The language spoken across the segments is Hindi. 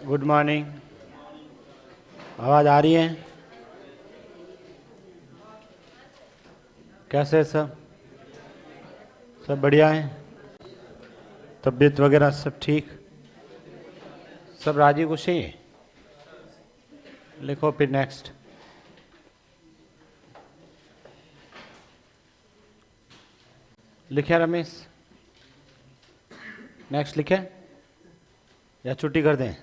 Good morning. आवाज़ आ रही है? कैसे है सब? सब बढ़िया है? तबीयत वगैरह सब ठीक? सब राजी खुशी? लिखो फिर नेक्स्ट। लिखे रमेश? नेक्स्ट लिखे या छुट्टी कर दें?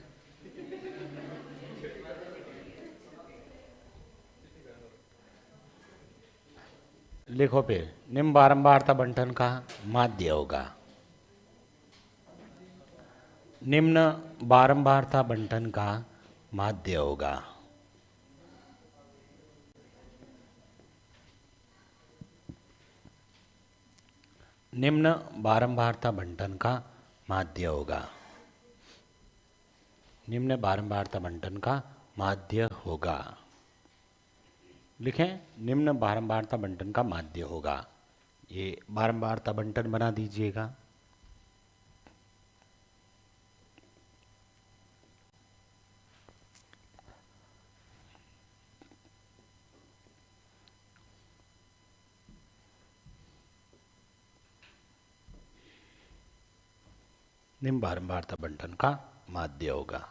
लिखो फिर। निम्न बारंबारता बंटन का माध्य होगा। निम्न बारंबारता बंटन का माध्य होगा। निम्न बारंबारता बंटन का माध्य होगा। निम्न बारंबारता बंटन का माध्य होगा। लिखें, निम्न बारंबारता बंटन का माध्य होगा। ये बारंबारता बंटन बना दीजिएगा। निम्न बारंबारता बंटन का माध्य होगा।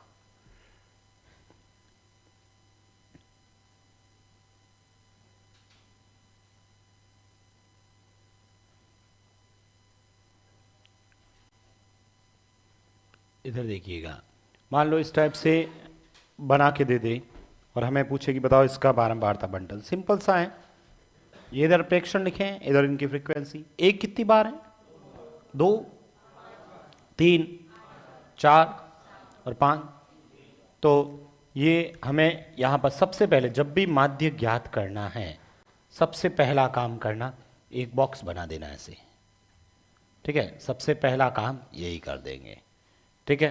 इधर देखिएगा, मान लो इस टाइप से बना के दे दे और हमें पूछे कि बताओ इसका बारंबारता बंटन। सिंपल सा है। ये इधर प्रेक्षण लिखें, इधर इनकी फ्रीक्वेंसी। एक कितनी बार है? 2, 3, 4 और 5। तो ये हमें यहाँ पर सबसे पहले जब भी माध्य ज्ञात करना है, सबसे पहला काम करना, एक बॉक्स बना देना ऐसे। ठीक है, सबसे पहला काम यही कर देंगे। ठीक है,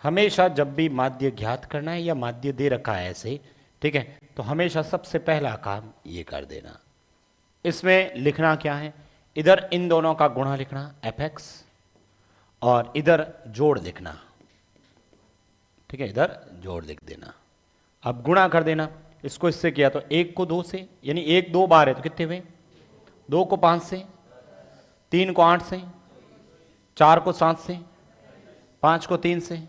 हमेशा जब भी माध्य ज्ञात करना है या माध्य दे रखा है ऐसे, ठीक है, तो हमेशा सबसे पहला काम ये कर देना। इसमें लिखना क्या है? इधर इन दोनों का गुणा लिखना एफ एक्स, और इधर जोड़ लिखना। ठीक है, इधर जोड़ लिख देना। अब गुणा कर देना। इसको इससे किया तो 1 को 2 से, यानी 1 2 बार है तो कितने हुए? 2 को 5 से, 3 को 8 से, 4 को 7 से, 5 को 3 से।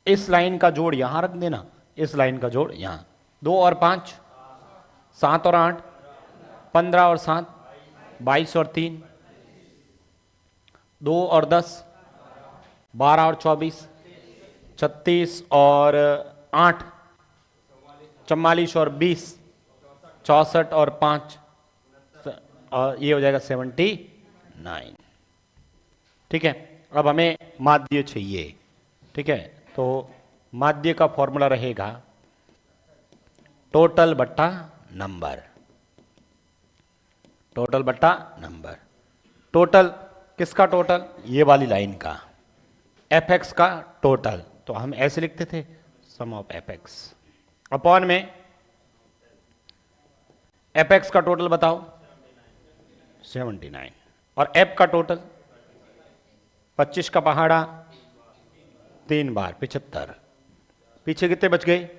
इस लाइन का जोड़ यहां रख देना, इस लाइन का जोड़ यहां। 2 और 5 7 और 8 15 और 7 22 और 3 2 और 10 12 और 24 36 और 8 44 और 20 64 और 5, और ये हो जाएगा 79। ठीक है, अब हमें माध्य चाहिए। ठीक है, तो माध्य का फॉर्मूला रहेगा टोटल बट्टा नंबर। टोटल बट्टा नंबर। टोटल किसका टोटल? ये वाली लाइन का, एफ एक्स का टोटल। तो हम ऐसे लिखते थे, सम ऑफ एफ एक्स अपॉन में एफ एक्स का टोटल बताओ 79, और एफ का टोटल 25 का पहाड़ा 3 बार 75। पीछे कितने बच गए?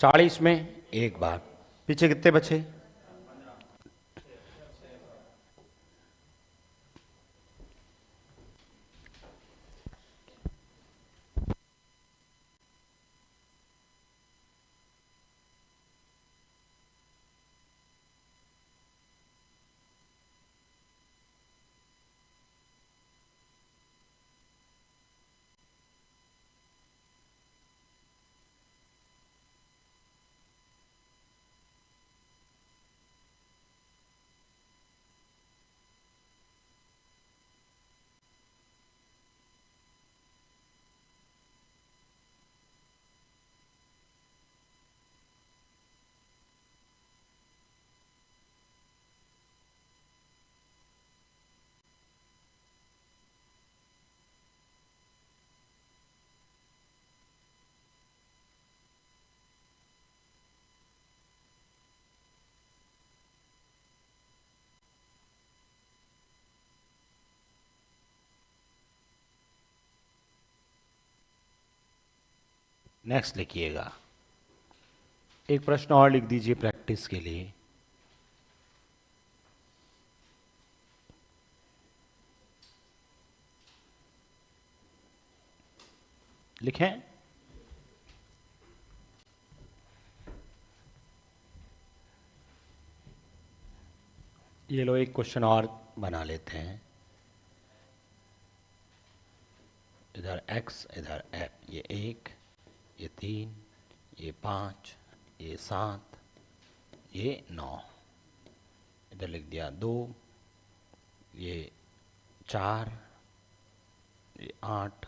40 में 1 बार। पीछे कितने बचे? नेक्स्ट लिखिएगा, एक प्रश्न और लिख दीजिए प्रैक्टिस के लिए। लिखें। ये लो, एक क्वेश्चन और बना लेते हैं। इधर x, इधर ये 1, ये 3, ये 5, ये 7, ये 9, इधर लिख दिया 2, ये 4, ये 8,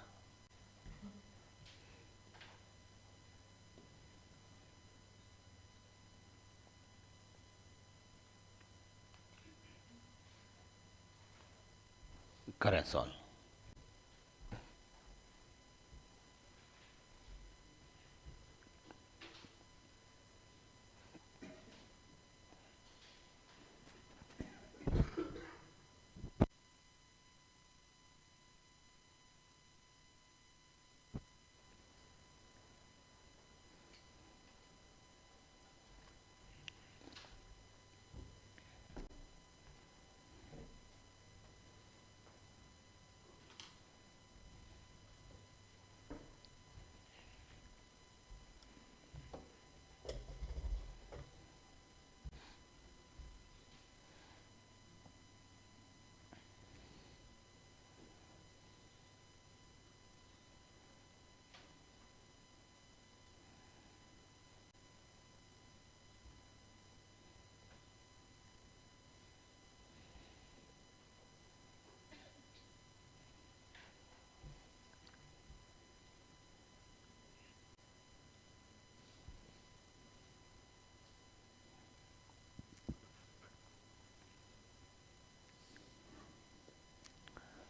करें सॉल्व।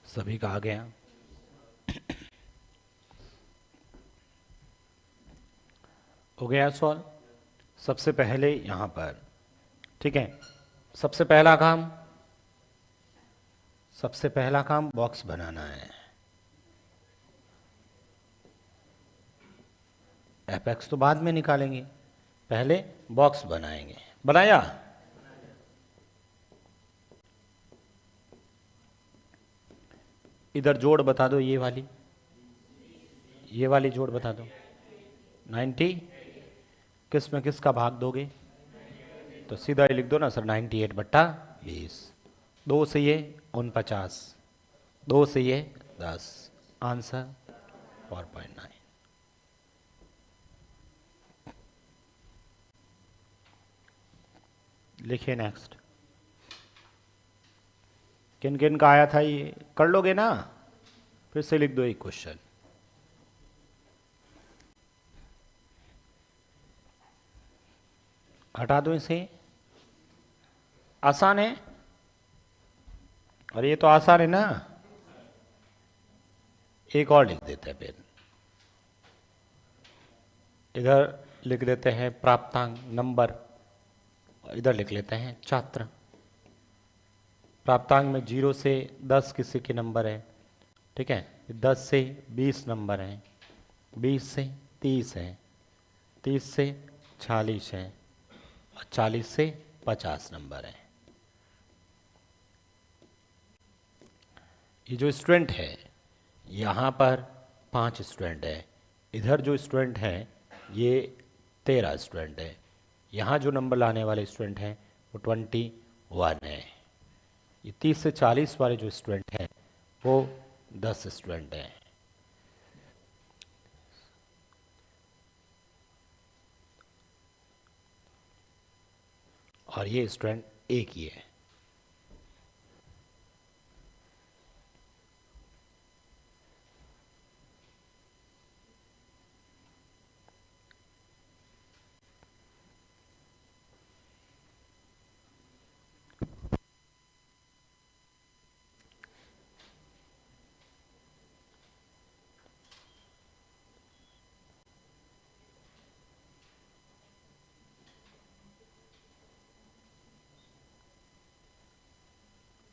सभी का आ गया। हो गया सॉल्व। सबसे पहले यहाँ पर, ठीक है, सबसे पहला काम बॉक्स बनाना है। एपेक्स तो बाद में निकालेंगे, पहले बॉक्स बनाएंगे। बनाया? इधर जोड़ बता दो, ये वाली जोड़ बता दो। 90 किस में किसका भाग दोगे? तो सीधा ही लिख दो ना सर, 98/20। 2 से ये 49, 2 से ये 10, आंसर 4.9। लिखिए नेक्स्ट। किन किन का आया था ये कर लोगे ना? फिर से लिख दो एक क्वेश्चन। हटा दो इसे, आसान है। और ये तो आसान है ना। एक और लिख देते हैं फिर, इधर लिख देते हैं प्राप्तांक नंबर, इधर लिख लेते हैं छात्र। प्राप्तांक में 0 से 10 किसी के नंबर है, ठीक है। 10 से 20 नंबर हैं, 20 से 30 है, 30 से 40 है, और 40 से 50 नंबर है। ये जो स्टूडेंट है, यहाँ पर 5 स्टूडेंट है, इधर जो स्टूडेंट है ये 13 स्टूडेंट है, यहाँ जो नंबर लाने वाले स्टूडेंट हैं वो 21 है। ये 30 से 40 वाले जो स्टूडेंट हैं वो 10 स्टूडेंट हैं। और ये स्टूडेंट एक ही है।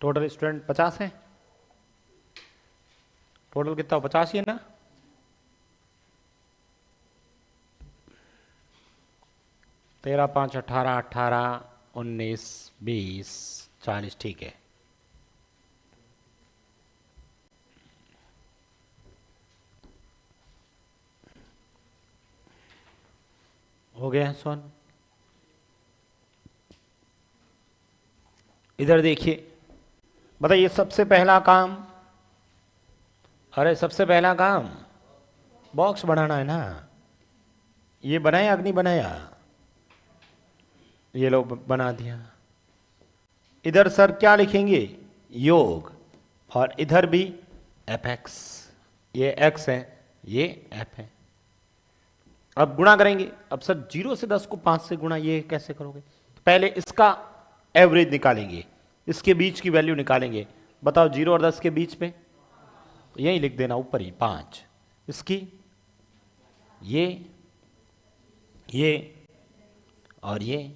टोटल स्टूडेंट 50 है। टोटल कितना? 50 ही है ना। 13 5 18 18 19 20 40 ठीक है। हो गया सोन। इधर देखिए, बताइए सबसे पहला काम, अरे सबसे पहला काम बॉक्स बनाना है ना। ये बनाया कि नहीं बनाया? ये लो बना दिया। इधर सर क्या लिखेंगे? योग। और इधर भी एफ एक्स। ये एक्स है, ये एफ है। अब गुणा करेंगे। अब सर 0 से 10 को 5 से गुणा ये कैसे करोगे? पहले इसका एवरेज निकालेंगे, इसके बीच की वैल्यू निकालेंगे। बताओ 0 और 10 के बीच में यही लिख देना ऊपर ही 5। इसकी ये और ये।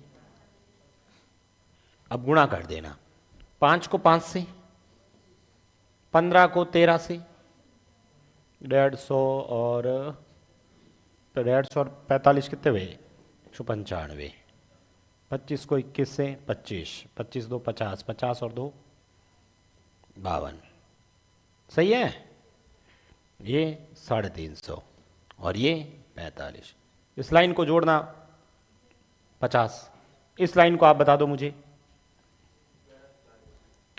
अब गुणा कर देना। 5 को 5 से, 15 को 13 से, 150 और 150 और 45 कितने हुए? 195। 25 को 21 से 25, 25 2 50, 50 और 2 52। सही है। ये 350 और ये 45। इस लाइन को जोड़ना 50। इस लाइन को आप बता दो मुझे।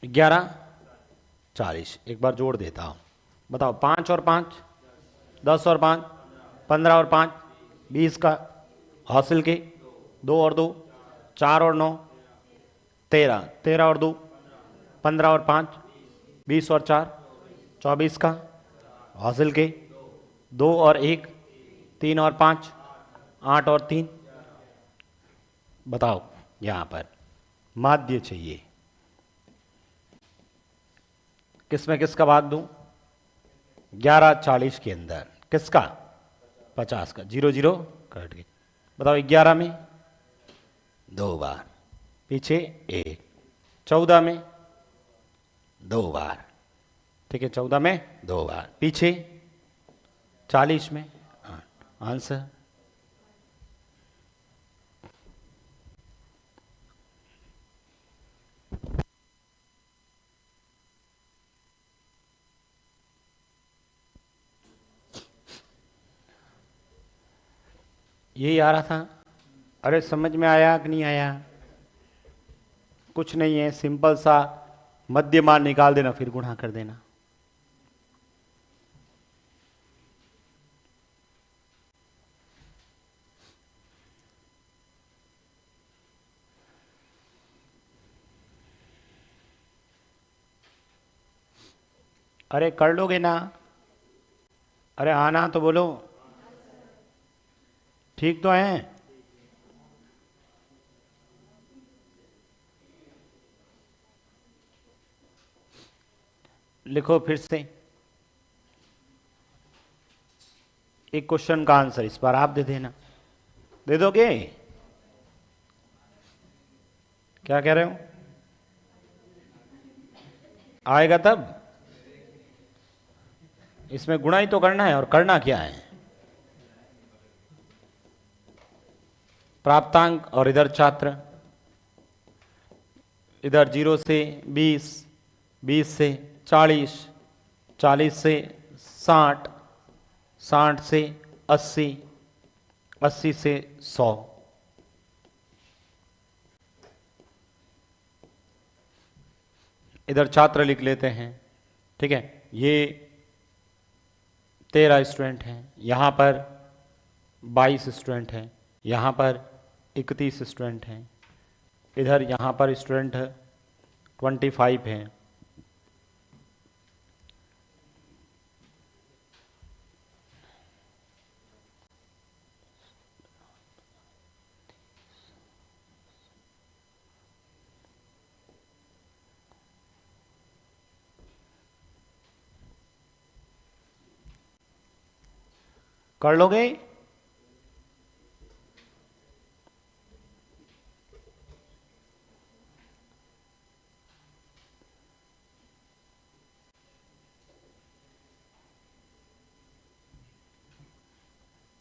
11 40। एक बार जोड़ देता हूं, बताओ। 5 और 5 10 और 5 15 और 5 20 का हासिल के 2 और 2 4 और 9 13, 13 और 2 15 और 5 20 और 4 24 का हासिल के 2 और 1 3 और 5 8 और 3। बताओ यहां पर माध्य चाहिए, किसमें किसका भाग दूं? 11 40 के अंदर किसका? 50 का। 0 0 कट गई। बताओ 11 में 2 बार, पीछे 1। 14 में 2 बार, ठीक है। 14 में 2 बार, पीछे 40 में 8। आंसर यही आ रहा था। अरे समझ में आया कि नहीं आया? कुछ नहीं है, सिंपल सा मध्य मान निकाल देना, फिर गुणा कर देना। अरे कर लोगे ना? अरे आना तो बोलो। ठीक तो है? लिखो फिर से। एक क्वेश्चन का आंसर इस बार आप दे देना। दे दोगे? क्या कह रहे हो? आएगा तब। इसमें गुणा ही तो करना है, और करना क्या है? प्राप्तांक और इधर छात्र। इधर 0 से 20, 20 से 40, 40 से 60, 60 से 80, 80 से 100। इधर छात्र लिख लेते हैं, ठीक है। ये 13 स्टूडेंट हैं, यहाँ पर 22 स्टूडेंट हैं, यहाँ पर 31 स्टूडेंट हैं, इधर यहाँ पर स्टूडेंट 25 हैं। कर लोगे?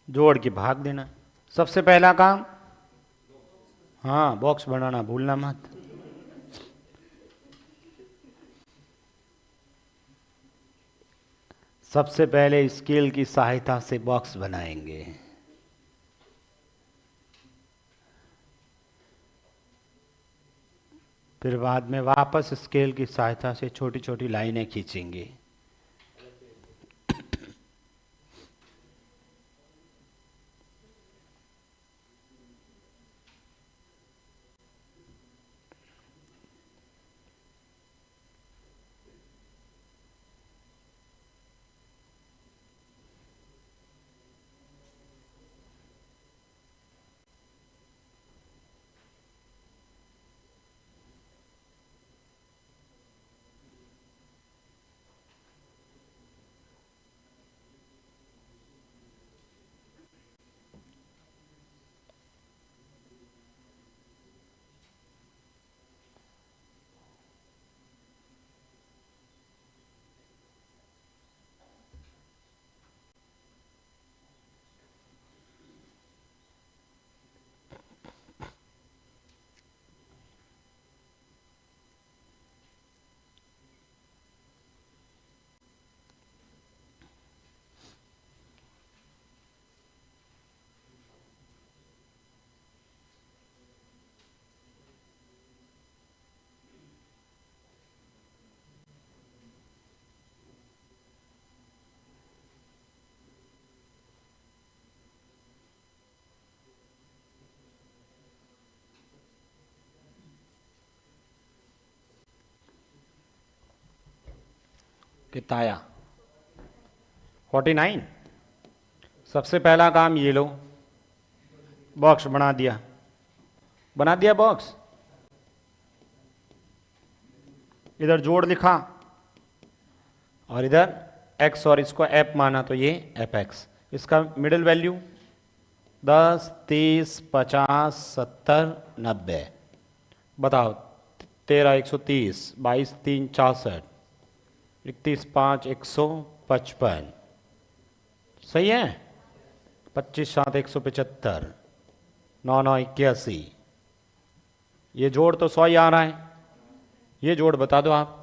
जोड़ के भाग देना। सबसे पहला काम हाँ, बॉक्स बनाना भूलना मत। सबसे पहले स्केल की सहायता से बॉक्स बनाएंगे। फिर बाद में वापस स्केल की सहायता से छोटी छोटी लाइनें खींचेंगे। कितना आया? 49। सबसे पहला काम ये लो, बॉक्स बना दिया। बना दिया बॉक्स। इधर जोड़ लिखा और इधर x और इसको f माना तो ये fx। इसका मिडिल वैल्यू 10, 30, 50, 70, 90। बताओ, 13 130, 22 3 64, 31 5 155। सही है। 25 7 175, 9 9 81। ये जोड़ तो 100 ही आ रहा है। ये जोड़ बता दो आप।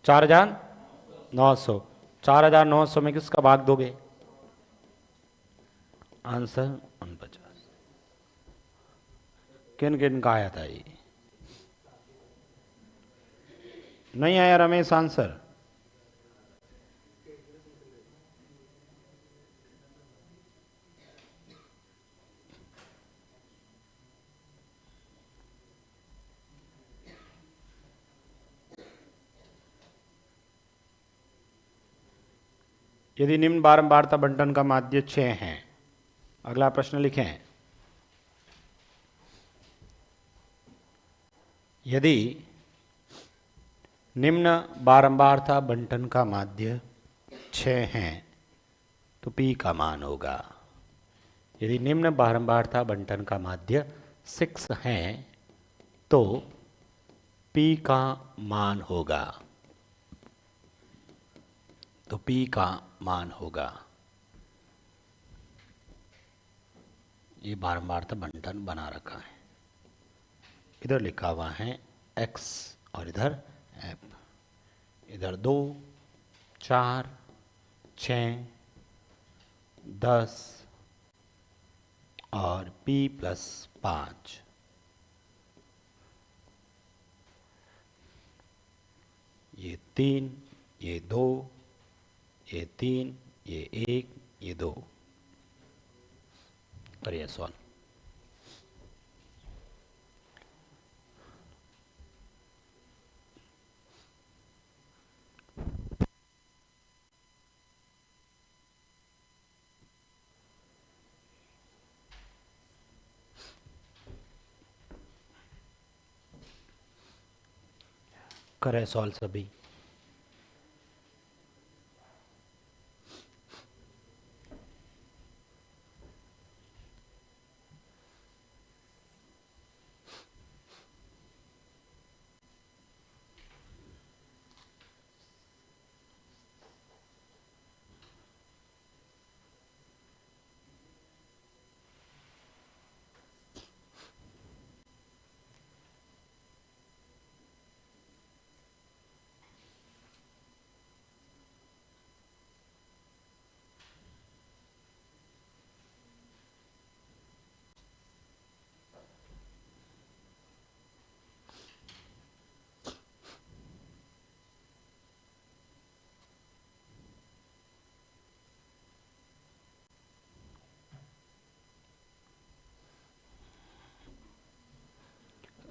4900। 4900 में किसका भाग दोगे? आंसर 49। किन किन का आया था ये? नहीं आया रमेश आंसर? यदि निम्न बारंबारता बंटन का माध्य 6 है। अगला प्रश्न लिखें। यदि निम्न बारंबारता बंटन का माध्य 6 है तो P का मान होगा। यदि निम्न बारंबारता बंटन का माध्य 6 है तो P का मान होगा। तो P का मान होगा। ये बारंबारता बंटन बना रखा है। इधर लिखा हुआ है x और इधर f। इधर 2 4 6 10 और p प्लस 5। ये 3, ये 2, ये 3, ये 1, ये 2। करिए सॉल्व। करें सॉल्व सभी।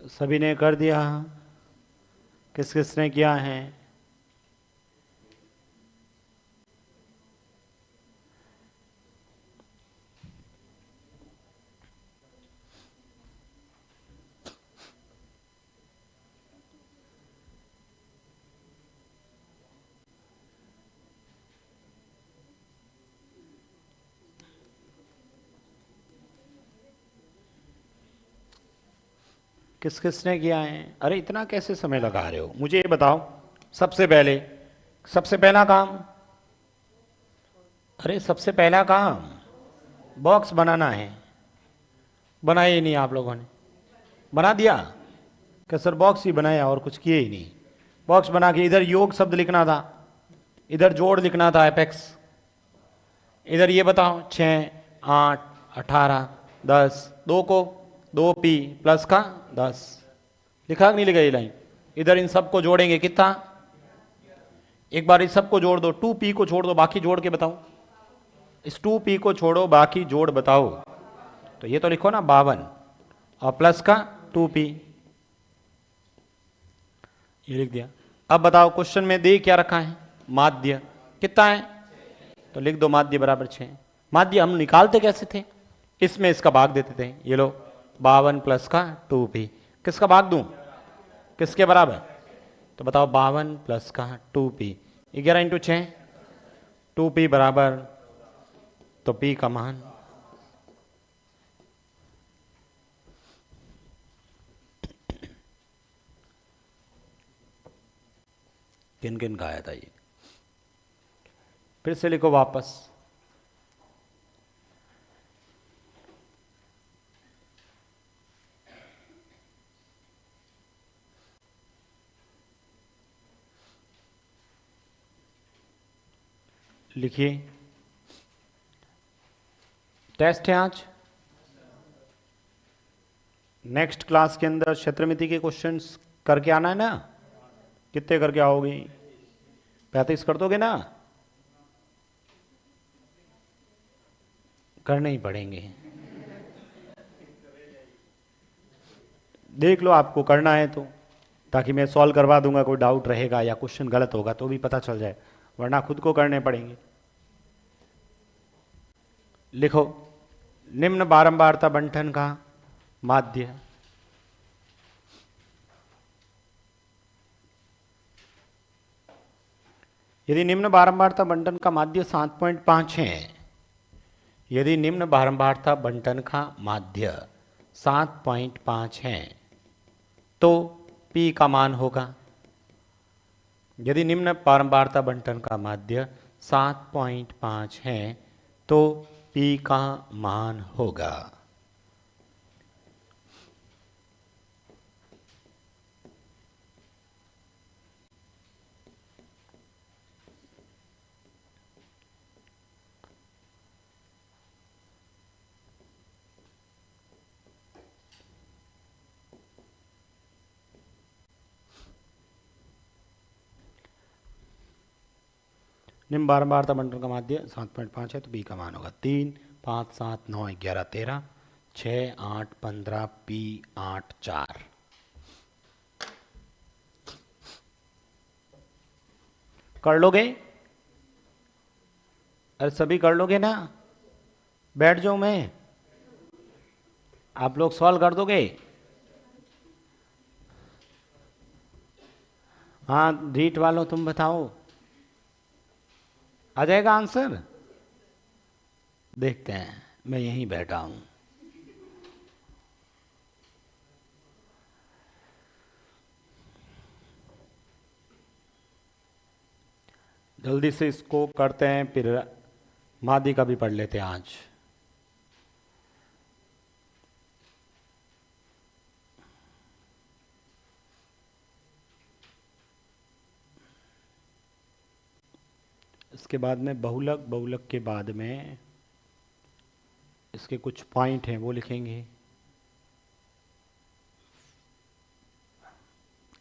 सभी ने कर दिया? किस किसने किया है? किस किसने किया है? अरे इतना कैसे समय लगा रहे हो? मुझे ये बताओ, सबसे पहले, सबसे पहला काम, अरे सबसे पहला काम बॉक्स बनाना है। बनाया ही नहीं आप लोगों ने? बना दिया? कि सर बॉक्स ही बनाया और कुछ किए ही नहीं। बॉक्स बना के इधर योग शब्द लिखना था, इधर जोड़ लिखना था एपेक्स, इधर ये बताओ 6, 8, 18, 10, 2 को 2p प्लस का 10 लिखा कि नहीं लिखा ये लाइन? इधर इन सबको जोड़ेंगे कितना? एक बार इस सबको जोड़ दो, 2p को छोड़ दो, बाकी जोड़ के बताओ। इस 2p को छोड़ो, बाकी जोड़ बताओ। तो ये तो लिखो ना 52 और प्लस का 2p, ये लिख दिया। अब बताओ क्वेश्चन में दे क्या रखा है? माध्य कितना है? तो लिख दो माध्य बराबर 6। माध्य हम निकालते कैसे थे? इसमें इसका भाग देते थे। ये लो 52 प्लस का 2p, किसका भाग दूं? किसके बराबर? तो बताओ 52 प्लस का 2p, 11 इंटू 6, 2p बराबर, तो p का मान किन किन का आया था ये? फिर से लिखो वापस। लिखिए, टेस्ट है आज। नेक्स्ट क्लास के अंदर क्षेत्रमिति के क्वेश्चंस करके आना है ना? कितने करके आओगे? 35 कर दोगे ना? करने ही पड़ेंगे। देख लो आपको करना है तो, ताकि मैं सॉल्व करवा दूंगा। कोई डाउट रहेगा या क्वेश्चन गलत होगा तो भी पता चल जाए, वरना खुद को करने पड़ेंगे। लिखो, निम्न बारंबारता बंटन का माध्य यदि निम्न बारंबारता बंटन का माध्य 7.5 है, यदि निम्न बारंबारता बंटन का माध्य 7.5 है तो p का मान होगा। यदि निम्न बारंबारता बंटन का माध्य 7.5 है तो p का मान होगा। निम्न बारंबारता बंटन का माध्य 7.5 है तो p का मान होगा 3, 5, 7, 9, 11, 13, 6, 8, 15, p 8, 4। कर लोगे? अरे सभी कर लोगे ना? बैठ जाओ, मैं, आप लोग सॉल्व कर दोगे? हाँ रीट वालों तुम बताओ, आ जाएगा आंसर? देखते हैं, मैं यहीं बैठा हूं। जल्दी से इसको करते हैं, फिर मादी का भी पढ़ लेते हैं आज। इसके बाद में बहुलक, बहुलक के बाद में इसके कुछ पॉइंट हैं वो लिखेंगे।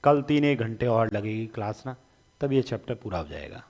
कल 3-1 घंटे और लगेगी क्लास ना, तब ये चैप्टर पूरा हो जाएगा।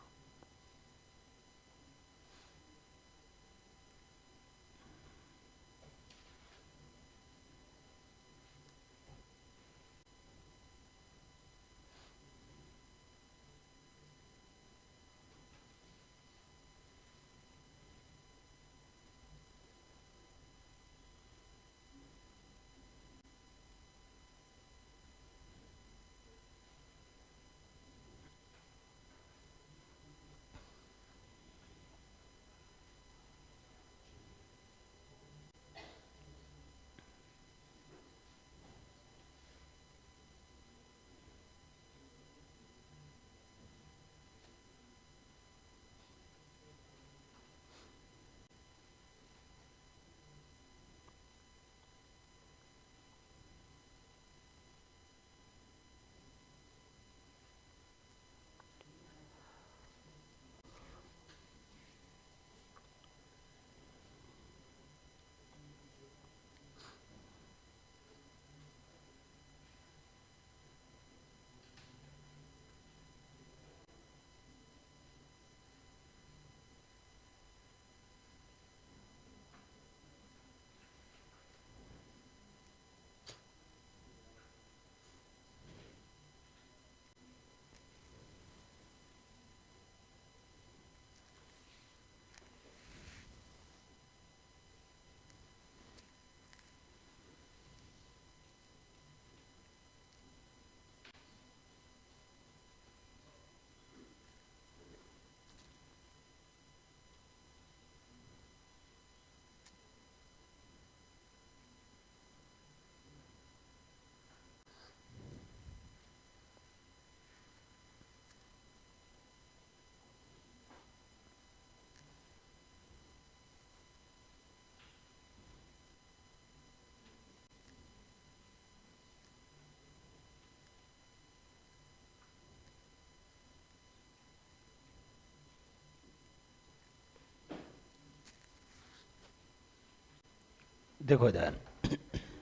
देखो इधर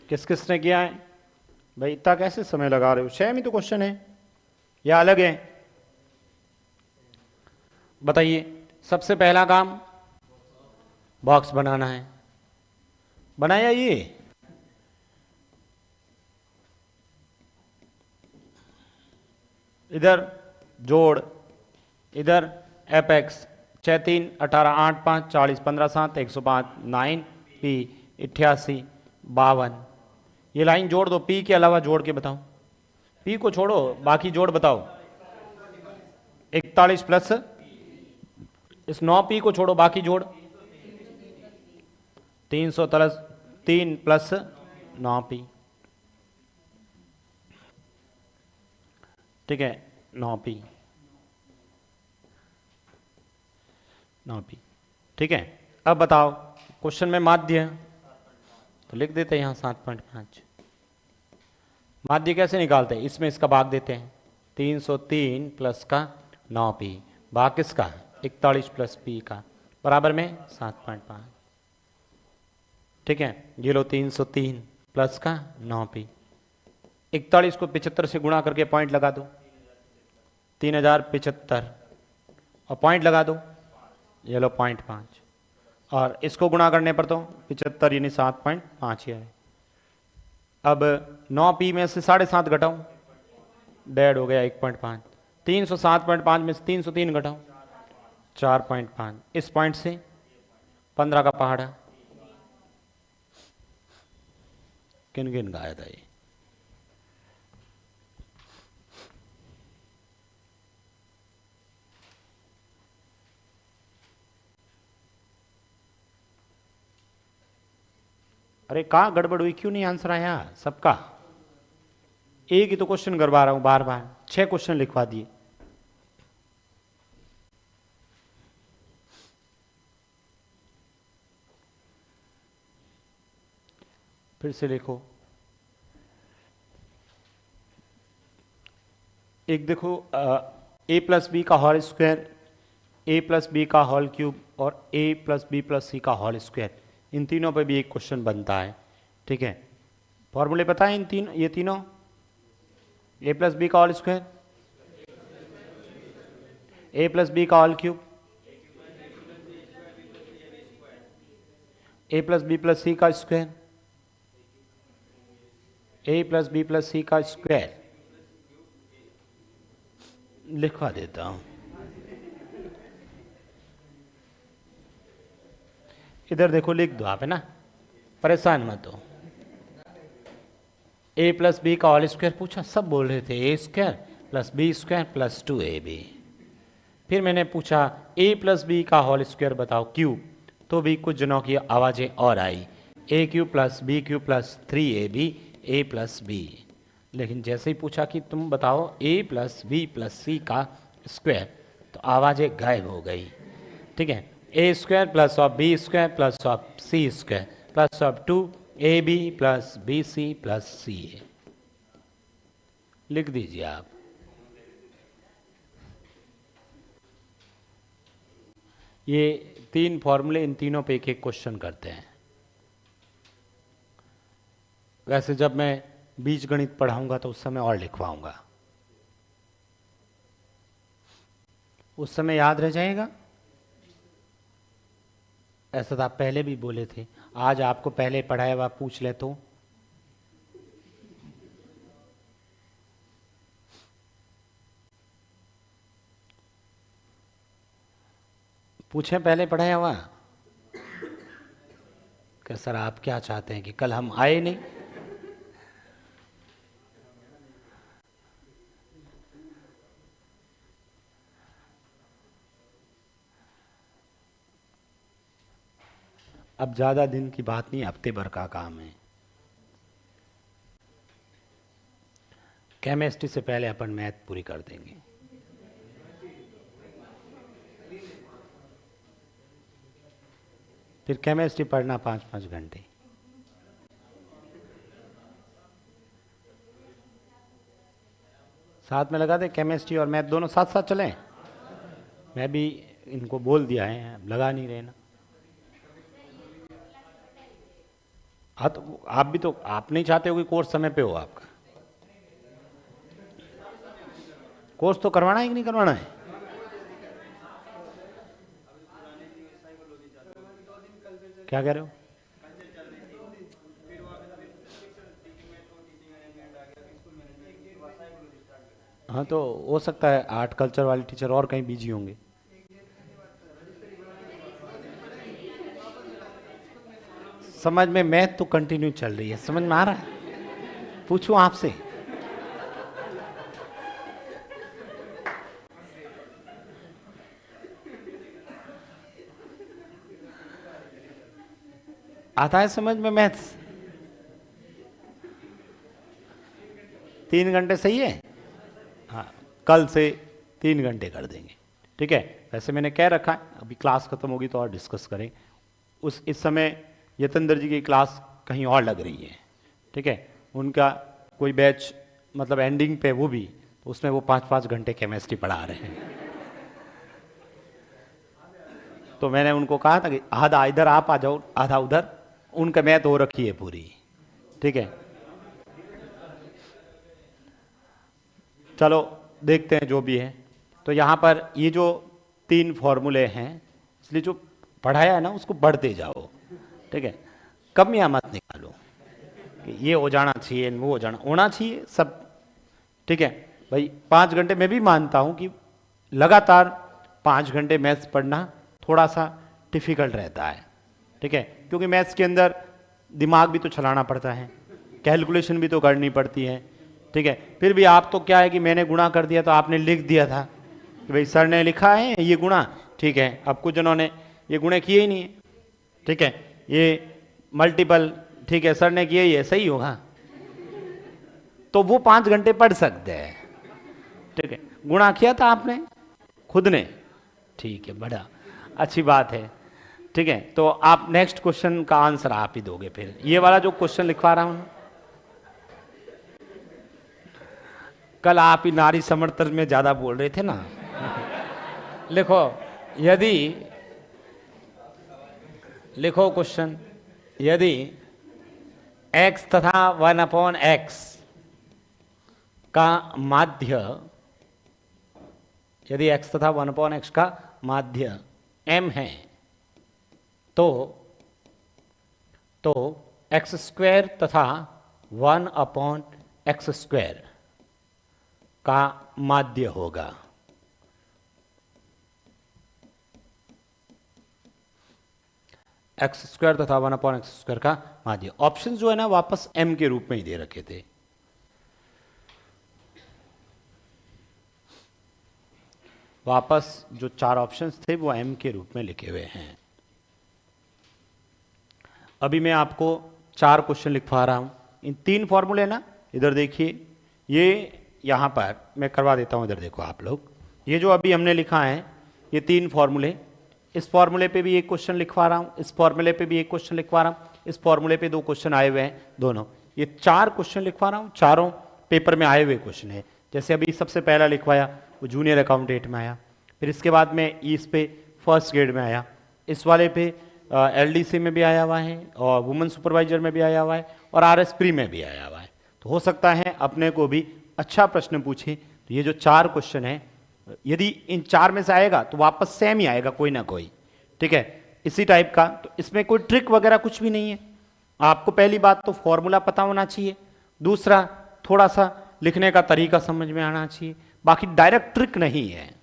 किस किस ने किया है भाई, इतना कैसे समय लगा रहे हो, सेम ही तो क्वेश्चन है या अलग है? बताइए। सबसे पहला काम बॉक्स बनाना है, बनाया ये? इधर जोड़, इधर एपेक्स 6 3 18 8 5 40 15 7 105 9 पी 88 52, ये लाइन जोड़ दो, पी के अलावा जोड़ के बताओ, पी को छोड़ो बाकी जोड़ बताओ। 41 प्लस इस 9 पी को छोड़ो बाकी जोड़, 300 प्लस 3 प्लस 9 पी, ठीक है 9 पी 9 पी, ठीक है। अब बताओ क्वेश्चन में माध्य तो लिख देते हैं यहाँ 7.5। माध्य कैसे निकालते हैं, इसमें इसका भाग देते हैं, 303 प्लस का 9 पी भाग किसका 41 प्लस पी का बराबर में 7.5, ठीक है। ये लो 303 प्लस का 9 पी, 41 को 75 से गुणा करके पॉइंट लगा दो, 3075 और पॉइंट लगा दो, ये लो 0.5, और इसको गुणा करने पर तो 75 यानी 7.5 ही है। अब 9 पी में से 7.5 घटाओ, डेड हो गया 1.5, 307.5 में से 303 घटाओ 4.5, इस पॉइंट से 15 का पहाड़ा, किन किन गाया था ये? अरे कहाँ गड़बड़ हुई, क्यों नहीं आंसर आया सबका? एक ही तो क्वेश्चन करवा रहा हूं बार बार, 6 क्वेश्चन लिखवा दिए। फिर से लिखो। एक देखो ए प्लस बी का होल स्क्वायर, ए प्लस बी का होल क्यूब और ए प्लस बी प्लस सी का होल स्क्वायर, इन तीनों पे भी एक क्वेश्चन बनता है, ठीक है। फॉर्मूले पता है इन तीन, ये तीनों, ए प्लस बी का होल स्क्वायर, ए प्लस बी का होल क्यूब, ए प्लस बी प्लस सी का स्क्वायर, ए प्लस बी प्लस सी का स्क्वायर, लिखवा देता हूं। इधर देखो लिख दो आप, है ना, परेशान मत हो। ए प्लस बी का होल स्क्वायर पूछा, सब बोल रहे थे A square plus B square plus 2ab। फिर मैंने पूछा ए प्लस बी का होल स्क्वायर बताओ क्यूब, तो भी कुछ जनों की आवाज़ें और आई, A cube plus B cube plus 3ab A plus B. लेकिन जैसे ही पूछा कि तुम बताओ A plus B plus C का स्क्वायर, तो आवाज़ें गायब हो गई, ठीक है। A square plus of B square plus of C square plus of 2ab plus B C plus C A, लिख दीजिए आप। ये 3 फॉर्मूले, इन तीनों पे एक एक क्वेश्चन करते हैं। वैसे जब मैं बीज गणित पढ़ाऊंगा तो उस समय और लिखवाऊंगा, उस समय याद रह जाएगा। ऐसा तो आप पहले भी बोले थे, आज आपको पहले पढ़ाया हुआ पूछ ले तो पूछें, पहले पढ़ाया हुआ कि सर आप क्या चाहते हैं कि कल हम आए नहीं? अब ज़्यादा दिन की बात नहीं, हफ्ते भर का काम है। केमिस्ट्री से पहले अपन मैथ पूरी कर देंगे। फिर केमिस्ट्री पढ़ना 5-5 घंटे। साथ में लगा दे, केमिस्ट्री और मैथ दोनों साथ साथ चलें। मैं भी इनको बोल दिया है, लगा नहीं रहे ना। हाँ तो आप भी तो आप नहीं चाहते हो कि कोर्स समय पे हो आपका। कोर्स तो करवाना है कि नहीं करवाना है? क्या कह रहे हो? हाँ तो हो सकता है आर्ट कल्चर वाले टीचर और कहीं बिजी होंगे। समझ में मैथ तो कंटिन्यू चल रही है, समझ में आ रहा है? पूछूं आपसे? आता है समझ में मैथ्स? 3 घंटे सही है? हाँ, कल से 3 घंटे कर देंगे, ठीक है। वैसे मैंने कह रखा है अभी क्लास खत्म होगी तो और डिस्कस करें। इस समय यतेंद्र जी की क्लास कहीं और लग रही है, ठीक है। उनका कोई बैच मतलब एंडिंग पे वो भी, तो उसमें वो 5-5 घंटे केमिस्ट्री पढ़ा रहे हैं। तो मैंने उनको कहा था कि आधा इधर आप आ जाओ आधा उधर, उनका मैथ हो रखी है पूरी, ठीक है। चलो देखते हैं जो भी है। तो यहाँ पर ये जो 3 फॉर्मूले हैं, इसलिए जो पढ़ाया है ना उसको बढ़ते जाओ, ठीक है। कमियां मत निकालो कि ये हो जाना चाहिए वो हो जाना, होना चाहिए सब, ठीक है भाई। 5 घंटे मैं भी मानता हूँ कि लगातार 5 घंटे मैथ्स पढ़ना थोड़ा सा डिफिकल्ट रहता है, ठीक है। क्योंकि मैथ्स के अंदर दिमाग भी तो चलाना पड़ता है, कैलकुलेशन भी तो करनी पड़ती है, ठीक है। फिर भी आप तो क्या है कि मैंने गुणा कर दिया तो आपने लिख दिया था कि भाई सर ने लिखा है ये गुणा, ठीक है। अब कुछ जिन्होंने ये गुणे किए ही नहीं है, ठीक है। ये मल्टीपल, ठीक है, सर ने किया ही है, सही होगा। तो वो 5 घंटे पढ़ सकते हैं, ठीक है। गुणा किया था आपने खुद ने, ठीक है, बड़ा अच्छी बात है, ठीक है। तो आप नेक्स्ट क्वेश्चन का आंसर आप ही दोगे। फिर ये वाला जो क्वेश्चन लिखवा रहा हूं, कल आप ही नारी समर्थन में ज्यादा बोल रहे थे ना। लिखो, यदि लिखो क्वेश्चन, यदि x तथा 1/x का माध्य, यदि x तथा 1/x का माध्य m है तो x² तथा 1/x² का माध्य होगा। x² तथा 1/x² का माध्य। ऑप्शन जो है ना वापस m के रूप में ही दे रखे थे। वापस जो 4 ऑप्शंस थे वो m के रूप में लिखे हुए हैं। अभी मैं आपको 4 क्वेश्चन लिखवा रहा हूं। इन 3 फॉर्मूले ना, इधर देखिए, ये यहां पर मैं करवा देता हूं, इधर देखो आप लोग। ये जो अभी हमने लिखा है ये 3 फॉर्मूले, इस फॉर्मूले पे भी एक क्वेश्चन लिखवा रहा हूं, इस फॉर्मूले पे भी एक क्वेश्चन लिखवा रहा हूं, इस फॉर्मूले पे 2 क्वेश्चन आए हुए हैं दोनों। ये 4 क्वेश्चन लिखवा रहा हूं, चारों पेपर में आए हुए क्वेश्चन है। जैसे अभी सबसे पहला लिखवाया वो जूनियर अकाउंटेंट में आया, फिर इसके बाद में इस पे फर्स्ट ग्रेड में आया, इस वाले पे LDC में भी आया हुआ है और वुमेन सुपरवाइजर में भी आया हुआ है और RS प्री में भी आया हुआ है। तो हो सकता है अपने को भी अच्छा प्रश्न पूछे। तो ये जो 4 क्वेश्चन है, यदि इन 4 में से आएगा तो वापस सेम ही आएगा कोई ना कोई, ठीक है, इसी टाइप का। तो इसमें कोई ट्रिक वगैरह कुछ भी नहीं है। आपको पहली बात तो फॉर्मूला पता होना चाहिए, दूसरा थोड़ा सा लिखने का तरीका समझ में आना चाहिए, बाकी डायरेक्ट ट्रिक नहीं है।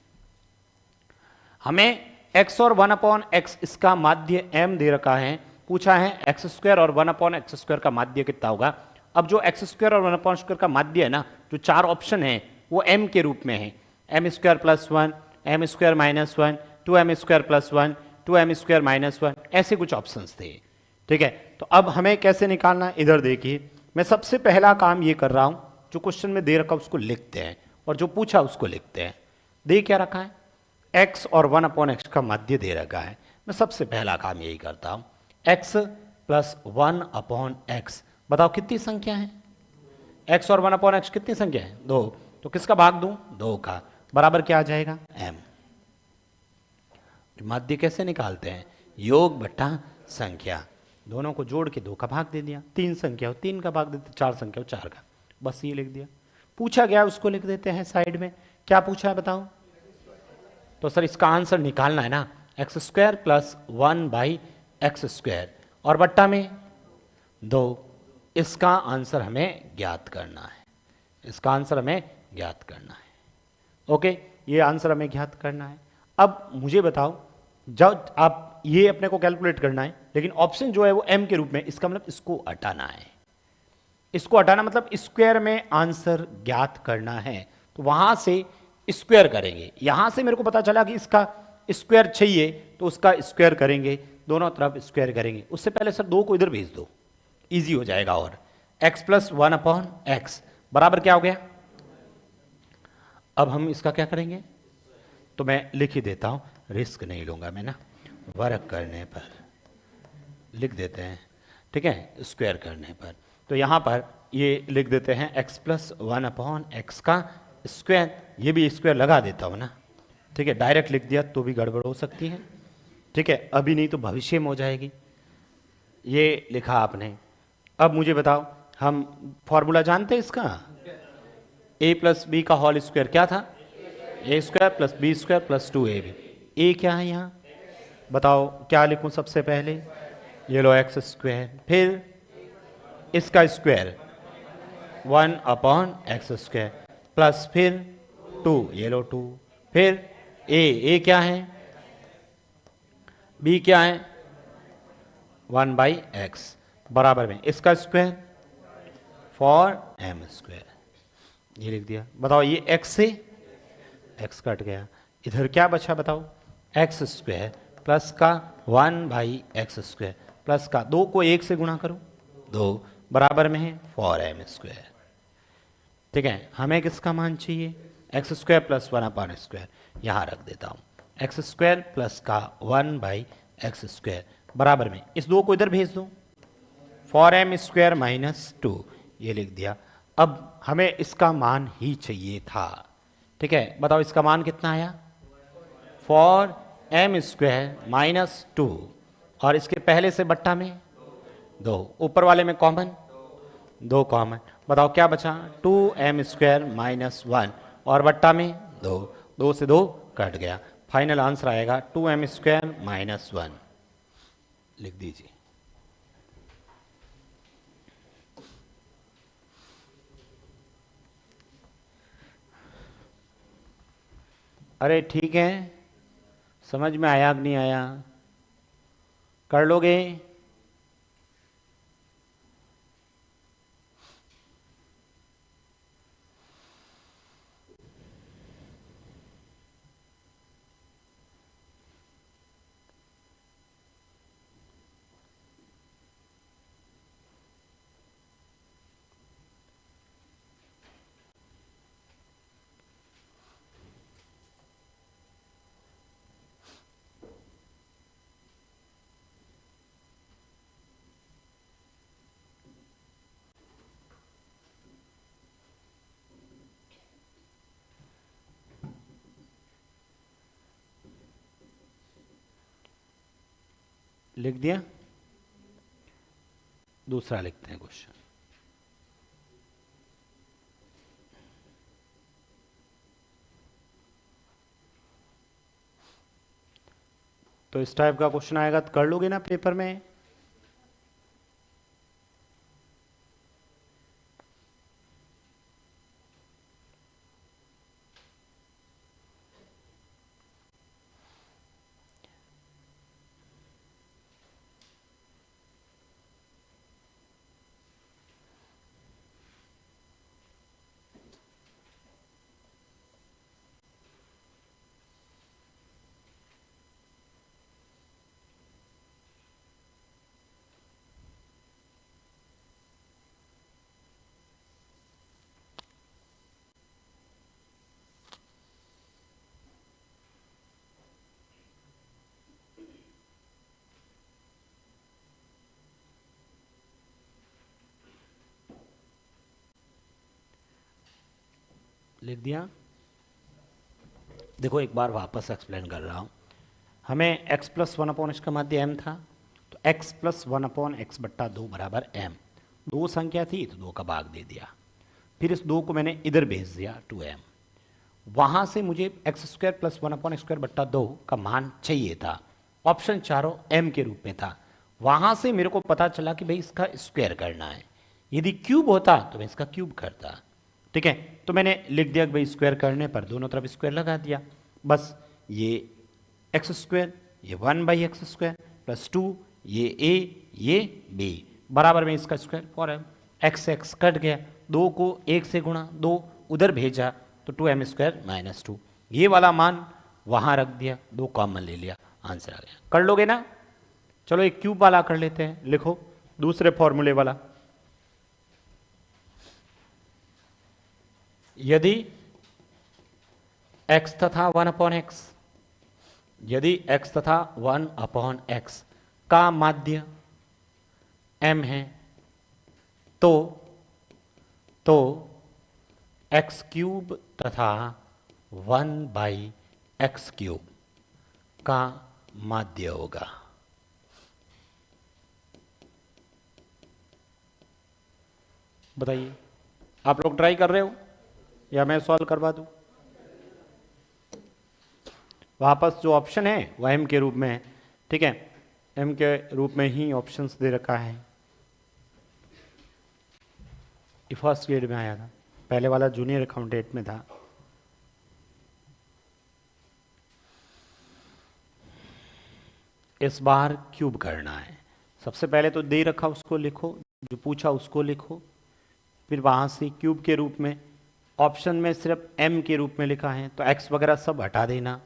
हमें x और 1/x इसका माध्य m दे रखा है, पूछा है x² और 1/x² का माध्य कितना होगा। अब जो x² और 1/x² का माध्य है ना, जो 4 ऑप्शन है वो m के रूप में है, m² + 1, m² - 1, 2m² + 1, 2m² - 1, ऐसे कुछ ऑप्शंस थे, ठीक है। तो अब हमें कैसे निकालना है, इधर देखिए। मैं सबसे पहला काम ये कर रहा हूं, जो क्वेश्चन में दे रखा उसको लिखते हैं और जो पूछा उसको लिखते हैं। दे क्या रखा है, x और 1/x का माध्य दे रखा है। मैं सबसे पहला काम यही करता हूं, x + 1/x। बताओ कितनी संख्या है, x और 1/x कितनी संख्या है, 2। तो किसका भाग दूं, 2 का, बराबर क्या आ जाएगा, m। माध्य कैसे निकालते हैं, योग बटा संख्या। दोनों को जोड़ के 2 का भाग दे दिया, 3 संख्या हो 3 का भाग देते, 4 संख्या हो 4 का, बस ये लिख दिया। पूछा गया उसको लिख देते हैं साइड में। क्या पूछा है बताओ? तो सर इसका आंसर निकालना है ना, एक्स स्क्वायर प्लस 1/x², और बट्टा में 2। इसका आंसर हमें ज्ञात करना है, इसका आंसर हमें ज्ञात करना है। ओके, ये आंसर हमें ज्ञात करना है। अब मुझे बताओ, जब आप ये अपने को कैलकुलेट करना है, लेकिन ऑप्शन जो है वो m के रूप में, इसका मतलब इसको हटाना है। इसको हटाना मतलब स्क्वायर में आंसर ज्ञात करना है, तो वहां से स्क्वायर करेंगे। यहां से मेरे को पता चला कि इसका स्क्वायर चाहिए, तो उसका स्क्वायर करेंगे, दोनों तरफ स्क्वायर करेंगे। उससे पहले सर 2 को इधर भेज दो, इजी हो जाएगा। और x प्लस 1/x बराबर क्या हो गया? अब हम इसका क्या करेंगे, तो मैं लिख ही देता हूं, रिस्क नहीं लूंगा मैं ना, वर्क करने पर लिख देते हैं, ठीक है, स्क्वायर करने पर। तो यहां पर ये लिख देते हैं x प्लस 1/x का स्क्वायर, ये भी स्क्वायर लगा देता हूं ना, ठीक है। डायरेक्ट लिख दिया तो भी गड़बड़ हो सकती है, ठीक है, अभी नहीं तो भविष्य में हो जाएगी। ये लिखा आपने। अब मुझे बताओ, हम फॉर्मूला जानते हैं इसका, a प्लस बी का होल स्क्वायर क्या था? a square plus B square plus 2ab। a क्या है यहाँ बताओ, क्या लिखूं सबसे पहले? ये लो एक्स स्क्वायर, फिर इसका स्क्वायर 1/x², प्लस फिर 2, ये लो 2, फिर a क्या है, b क्या है, 1/x, बराबर में इसका स्क्वायर 4m², ये लिख दिया। बताओ ये x से x कट गया, इधर क्या बचा बताओ? x² प्लस का 1/x² प्लस का 2 को 1 से गुणा करो, 2 बराबर में है 4m²। ठीक है, हमें किसका मान चाहिए? x² प्लस 1/x², यहाँ रख देता हूँ, x² प्लस का 1/x² बराबर में इस 2 को इधर भेज दो, 4m² माइनस 2, ये लिख दिया। अब हमें इसका मान ही चाहिए था, ठीक है। बताओ इसका मान कितना आया? 4m² माइनस 2, और इसके पहले से बट्टा में 2, ऊपर वाले में कॉमन 2 कॉमन। बताओ क्या बचा? 2m² माइनस 1, और बट्टा में 2, 2 से 2 कट गया। फाइनल आंसर आएगा 2m² माइनस 1, लिख दीजिए। अरे ठीक है, समझ में आया कि नहीं आया? कर लोगे? लिख दिया? दूसरा लिखते हैं क्वेश्चन। तो इस टाइप का क्वेश्चन आएगा तो कर लोगे ना पेपर में? लिख दिया? देखो एक बार वापस एक्सप्लेन कर रहा हूँ। हमें x प्लस 1/x का माध्य m था, तो तो x प्लस 1/x बट्टा 2 बराबर m। दो संख्या थी तो 2 का भाग दे दिया, फिर इस 2 को मैंने इधर भेज दिया 2m। वहां से मुझे एक्स स्क्वायर प्लस 1/x बट्टा 2 का मान चाहिए था, ऑप्शन चारों m के रूप में था। वहां से मेरे को पता चला कि भाई इसका स्क्वायर करना है, यदि क्यूब होता तो मैं इसका क्यूब करता। ठीक है, तो मैंने लिख दिया कि भाई स्क्वायर करने पर दोनों तरफ स्क्वायर लगा दिया। बस ये एक्स स्क्वायर, ये 1/x² प्लस 2, ये a ये b बराबर में इसका स्क्वायर 4m। x कट गया, 2 को 1 से गुणा, 2 उधर भेजा तो 2m² - 2। ये वाला मान वहां रख दिया, 2 कॉमन ले लिया, आंसर आ गया। कर लोगे ना? चलो एक क्यूब वाला कर लेते हैं, लिखो दूसरे फॉर्मूले वाला। यदि x तथा 1/x, यदि x तथा 1/x का माध्य m है तो x³ तथा 1/x³ का माध्य होगा। बताइए, आप लोग ट्राई कर रहे हो या मैं सॉल्व करवा दूं? वापस जो ऑप्शन है वह m के रूप में है। ठीक है, m के रूप में ही ऑप्शंस दे रखा है। ये फर्स्ट ग्रेड में आया था, पहले वाला जूनियर अकाउंटेंट में था। इस बार क्यूब करना है। सबसे पहले तो दे रखा उसको लिखो, जो पूछा उसको लिखो, फिर वहां से क्यूब के रूप में, ऑप्शन में सिर्फ m के रूप में लिखा है तो x वगैरह सब हटा देना।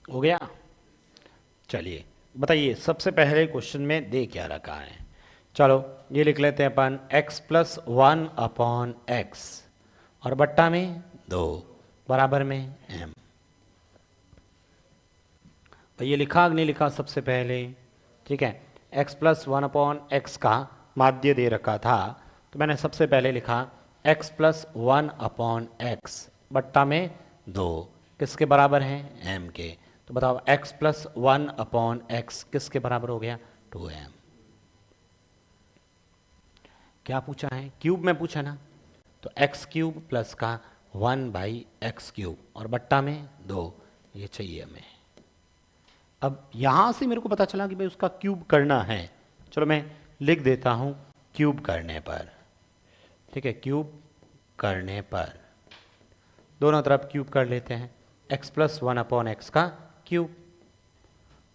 हो गया? चलिए बताइए, सबसे पहले क्वेश्चन में दे क्या रखा है। चलो ये लिख लेते हैं अपन, x + 1/x और बट्टा में 2 बराबर में m। तो ये लिखा कि नहीं लिखा सबसे पहले? ठीक है, x + 1/x का माध्य दे रखा था तो मैंने सबसे पहले लिखा x + 1/x बट्टा में 2 किसके बराबर है? m के। तो बताओ x + 1/x किसके बराबर हो गया? 2m। क्या पूछा है? क्यूब में पूछा ना, तो x³ प्लस का 1/x³ और बट्टा में 2, ये चाहिए हमें। अब यहां से मेरे को पता चला कि भाई उसका क्यूब करना है। चलो मैं लिख देता हूं क्यूब करने पर। ठीक है, क्यूब करने पर दोनों तरफ क्यूब कर लेते हैं, x + 1/x का क्यूब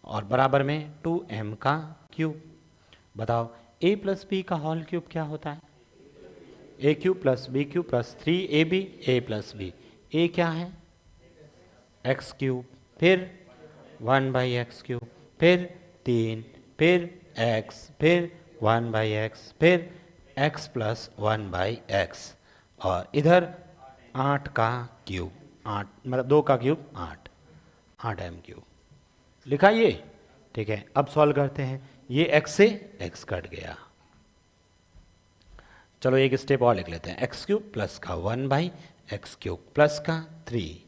और बराबर में 2m का क्यूब। बताओ ए प्लस बी का होल क्यूब क्या होता है? A cube plus B cube plus 3ab, A plus B. A क्या है? एक्स क्यूब, फिर 1/x³, फिर 3, फिर x, फिर 1/x, फिर x प्लस 1/x, और इधर 8 का क्यूब, 8 मतलब 2 का क्यूब 8, 8m³ लिखा ये। ठीक है, अब सॉल्व करते हैं। ये x से x कट गया। चलो एक स्टेप और लिख लेते हैं। x³ प्लस का 1/x³ प्लस का 3।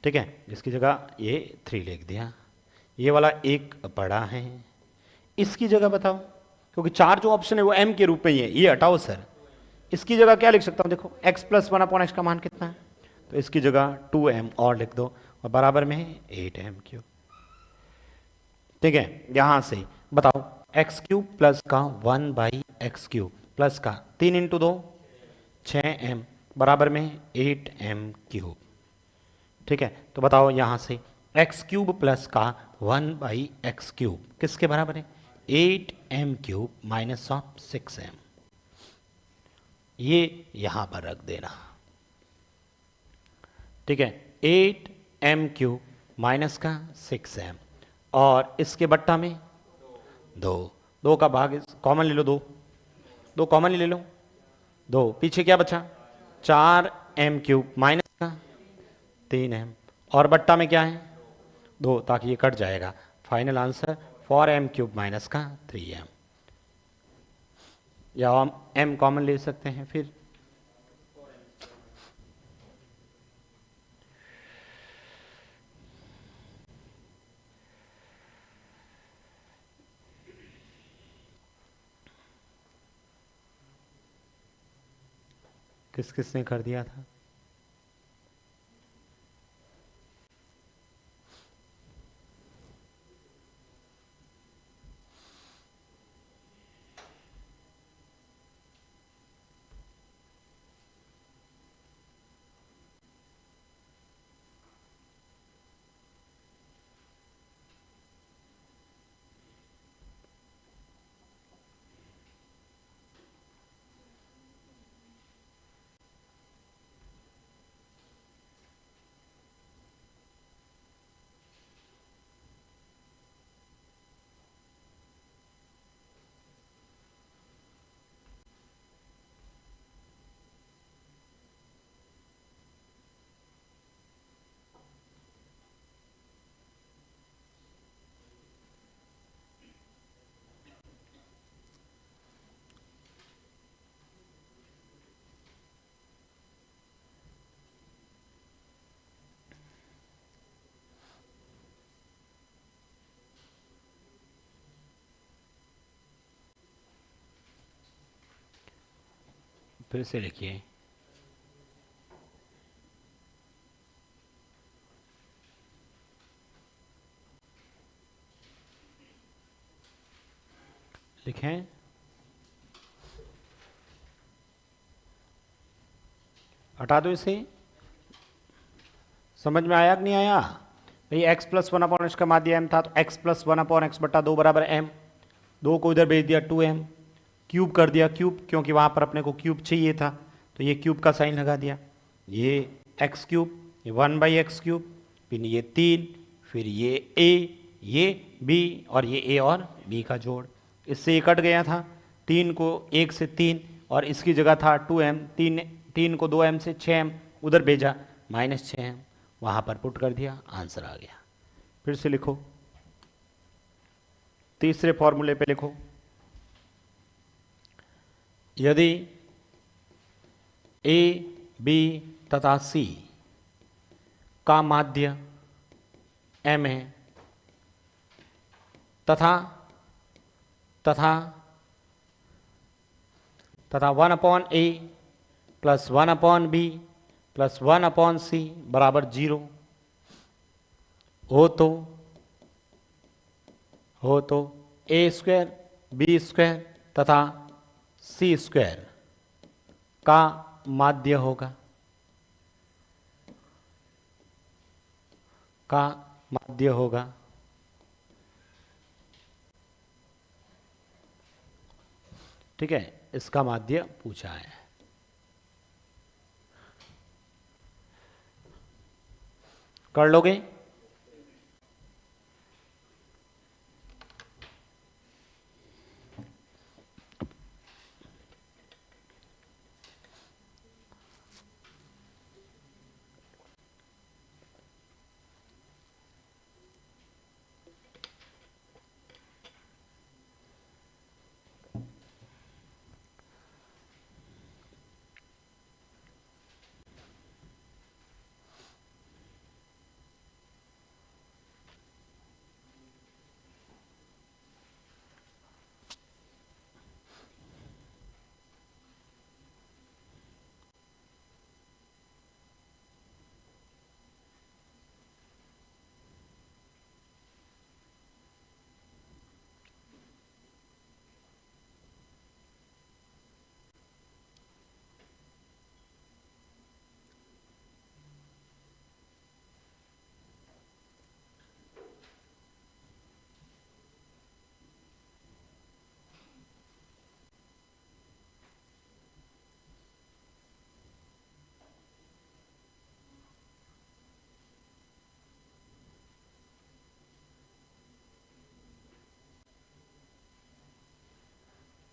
ठीक है, जिसकी जगह ये 3 लिख दिया। ये वाला एक बड़ा है, इसकी जगह बताओ, क्योंकि 4 जो ऑप्शन है वो m के रूप में ही है, ये हटाओ सर। इसकी जगह क्या लिख सकता हूँ? देखो x प्लस 1/x का मान कितना है, तो इसकी जगह 2m और लिख दो, और बराबर में है 8m³। ठीक है, यहां से बताओ x³ प्लस का 1/x³ प्लस का 3 इंटू 2 6m बराबर में 8m³। ठीक है, तो बताओ यहां से x³ प्लस का 1/x³ किसके बराबर है? 8m³ minus of 6m। ये यहां पर रख देना। ठीक है, 8m³ माइनस का 6m, और इसके बट्टा में 2, 2 का भाग कॉमन ले लो, 2 कॉमन ले लो, 2 पीछे क्या बचा? 4m³ माइनस का 3m, और बट्टा में क्या है? 2, ताकि ये कट जाएगा। फाइनल आंसर 4m³ माइनस का 3m, या हम m कॉमन ले सकते हैं फिर। किस किसने कर दिया था? फिर से लिखिए। लिखें, हटा दो इसे। समझ में आया कि नहीं आया? भाई x प्लस 1/x का माध्य m था, तो x प्लस 1/x बटा 2 बराबर m, 2 को इधर भेज दिया 2m, क्यूब कर दिया क्यूब, क्योंकि वहां पर अपने को क्यूब चाहिए था, तो ये क्यूब का साइन लगा दिया। ये x³, ये 1/x³, फिर ये 3, फिर ये a, ये b, और ये a और b का जोड़। इससे ये कट गया था, 3 को 1 से 3, और इसकी जगह था 2m, 3 को 2m से 6m उधर भेजा, -6m वहां पर पुट कर दिया, आंसर आ गया। फिर से लिखो, तीसरे फॉर्मूले पे लिखो। यदि ए, बी तथा सी का माध्य m है, तथा 1/a plus 1/b plus 1/c बराबर 0 हो तो a² b² तथा c² का माध्य होगा, ठीक है, इसका माध्य पूछा है। कर लोगे?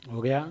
हो गया?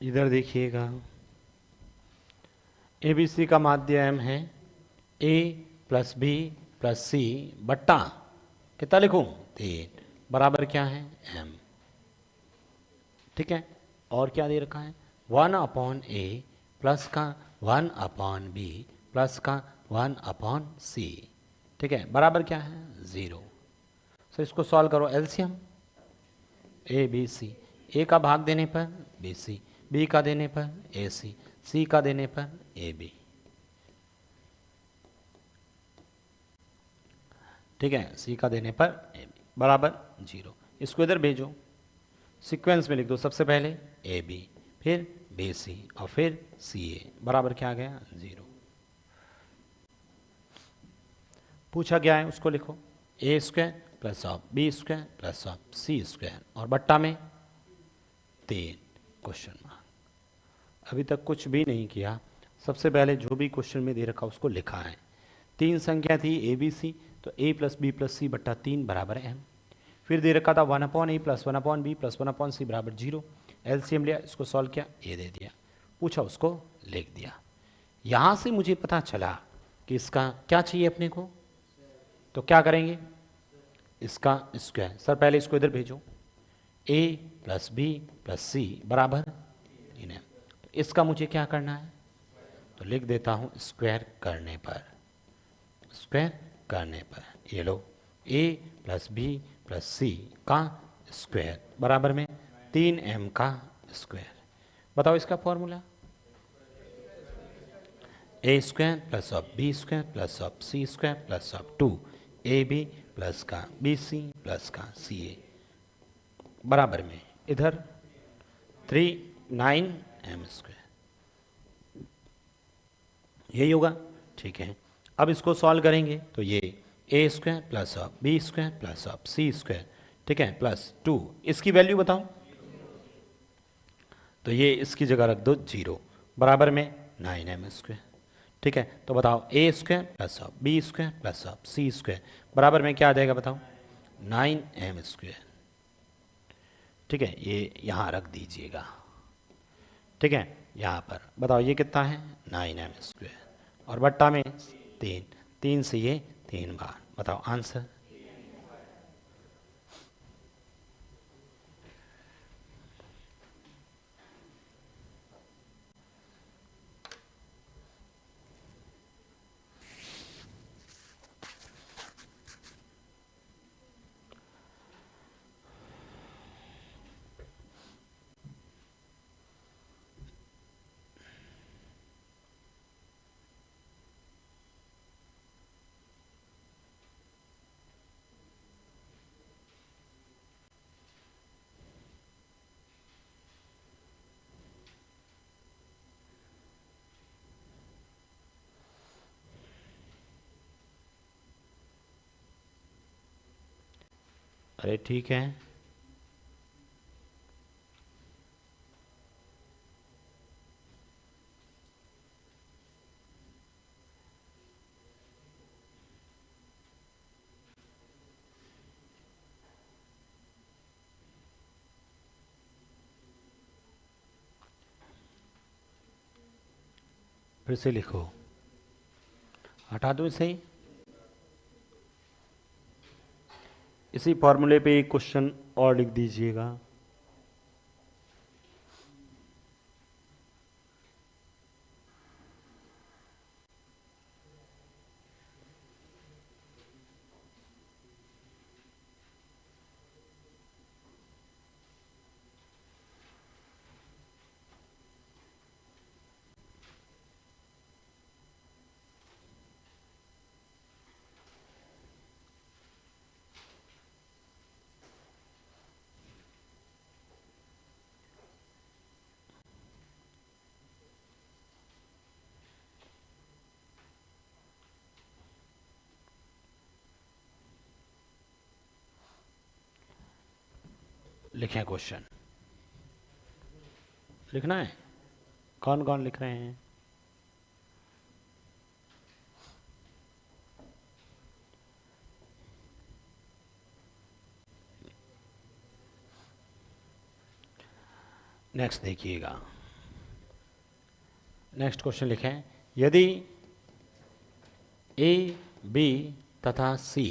इधर देखिएगा, ए बी सी का माध्य m है a प्लस बी प्लस सी बट्टा कितना लिखूं? 3 बराबर क्या है? m। ठीक है, और क्या दे रखा है? 1/a प्लस का 1/b प्लस का 1/c। ठीक है, बराबर क्या है? 0। तो इसको सॉल्व करो, एलसीएम ए बी सी, ए का भाग देने पर बी सी, बी का देने पर ए सी, सी का देने पर ए बी। ठीक है, सी का देने पर ए बी बराबर 0। इसको इधर भेजो, सीक्वेंस में लिख दो, सबसे पहले ए बी, फिर बी सी और फिर सी ए, बराबर क्या आ गया? 0। पूछा गया है उसको लिखो, A square plus of B square plus of C square और बट्टा में 3 क्वेश्चन मार्क। अभी तक कुछ भी नहीं किया, सबसे पहले जो भी क्वेश्चन में दे रखा उसको लिखा है। 3 संख्या थी ए बी सी, तो ए प्लस बी प्लस सी बट्टा 3 बराबर एम। फिर दे रखा था 1/a plus 1/b plus 1/c बराबर 0। एलसीएम लिया, इसको सॉल्व किया, ए दे दिया, पूछा उसको लिख दिया। यहाँ से मुझे पता चला कि इसका क्या चाहिए अपने को, तो क्या करेंगे? इसका स्क्वायर। सर पहले इसको इधर भेजो, a प्लस बी प्लस सी बराबर 3 है। तो इसका मुझे क्या करना है? तो लिख देता हूँ स्क्वायर करने पर, स्क्वायर करने पर ये लो a plus B plus C का स्क्वायर बराबर में 3m का स्क्वायर। बताओ इसका formula, A square plus of B square plus of C square plus of 2ab plus का बी सी प्लस का सी ए बराबर में इधर 9m स्क्वायर। यही होगा, ठीक है। अब इसको सॉल्व करेंगे तो ये A square plus of B square plus of C square, ठीक है, प्लस 2, इसकी वैल्यू बताओ तो ये इसकी जगह रख दो 0 बराबर में 9m²। ठीक है, तो बताओ a² plus of b² plus of c² बराबर में क्या आ जाएगा बताओ 9m²। ठीक है, ये यहाँ रख दीजिएगा। ठीक है, यहाँ पर बताओ ये कितना है 9m² और बट्टा में 3 से ये 3 बार। बताओ आंसर। अरे ठीक है, फिर से लिखो। हटा दूँ इसे ही? इसी फॉर्मूले पे एक क्वेश्चन और लिख दीजिएगा। लिखें क्वेश्चन, लिखना है। कौन कौन लिख रहे हैं? नेक्स्ट देखिएगा, नेक्स्ट क्वेश्चन लिखें। यदि ए बी तथा सी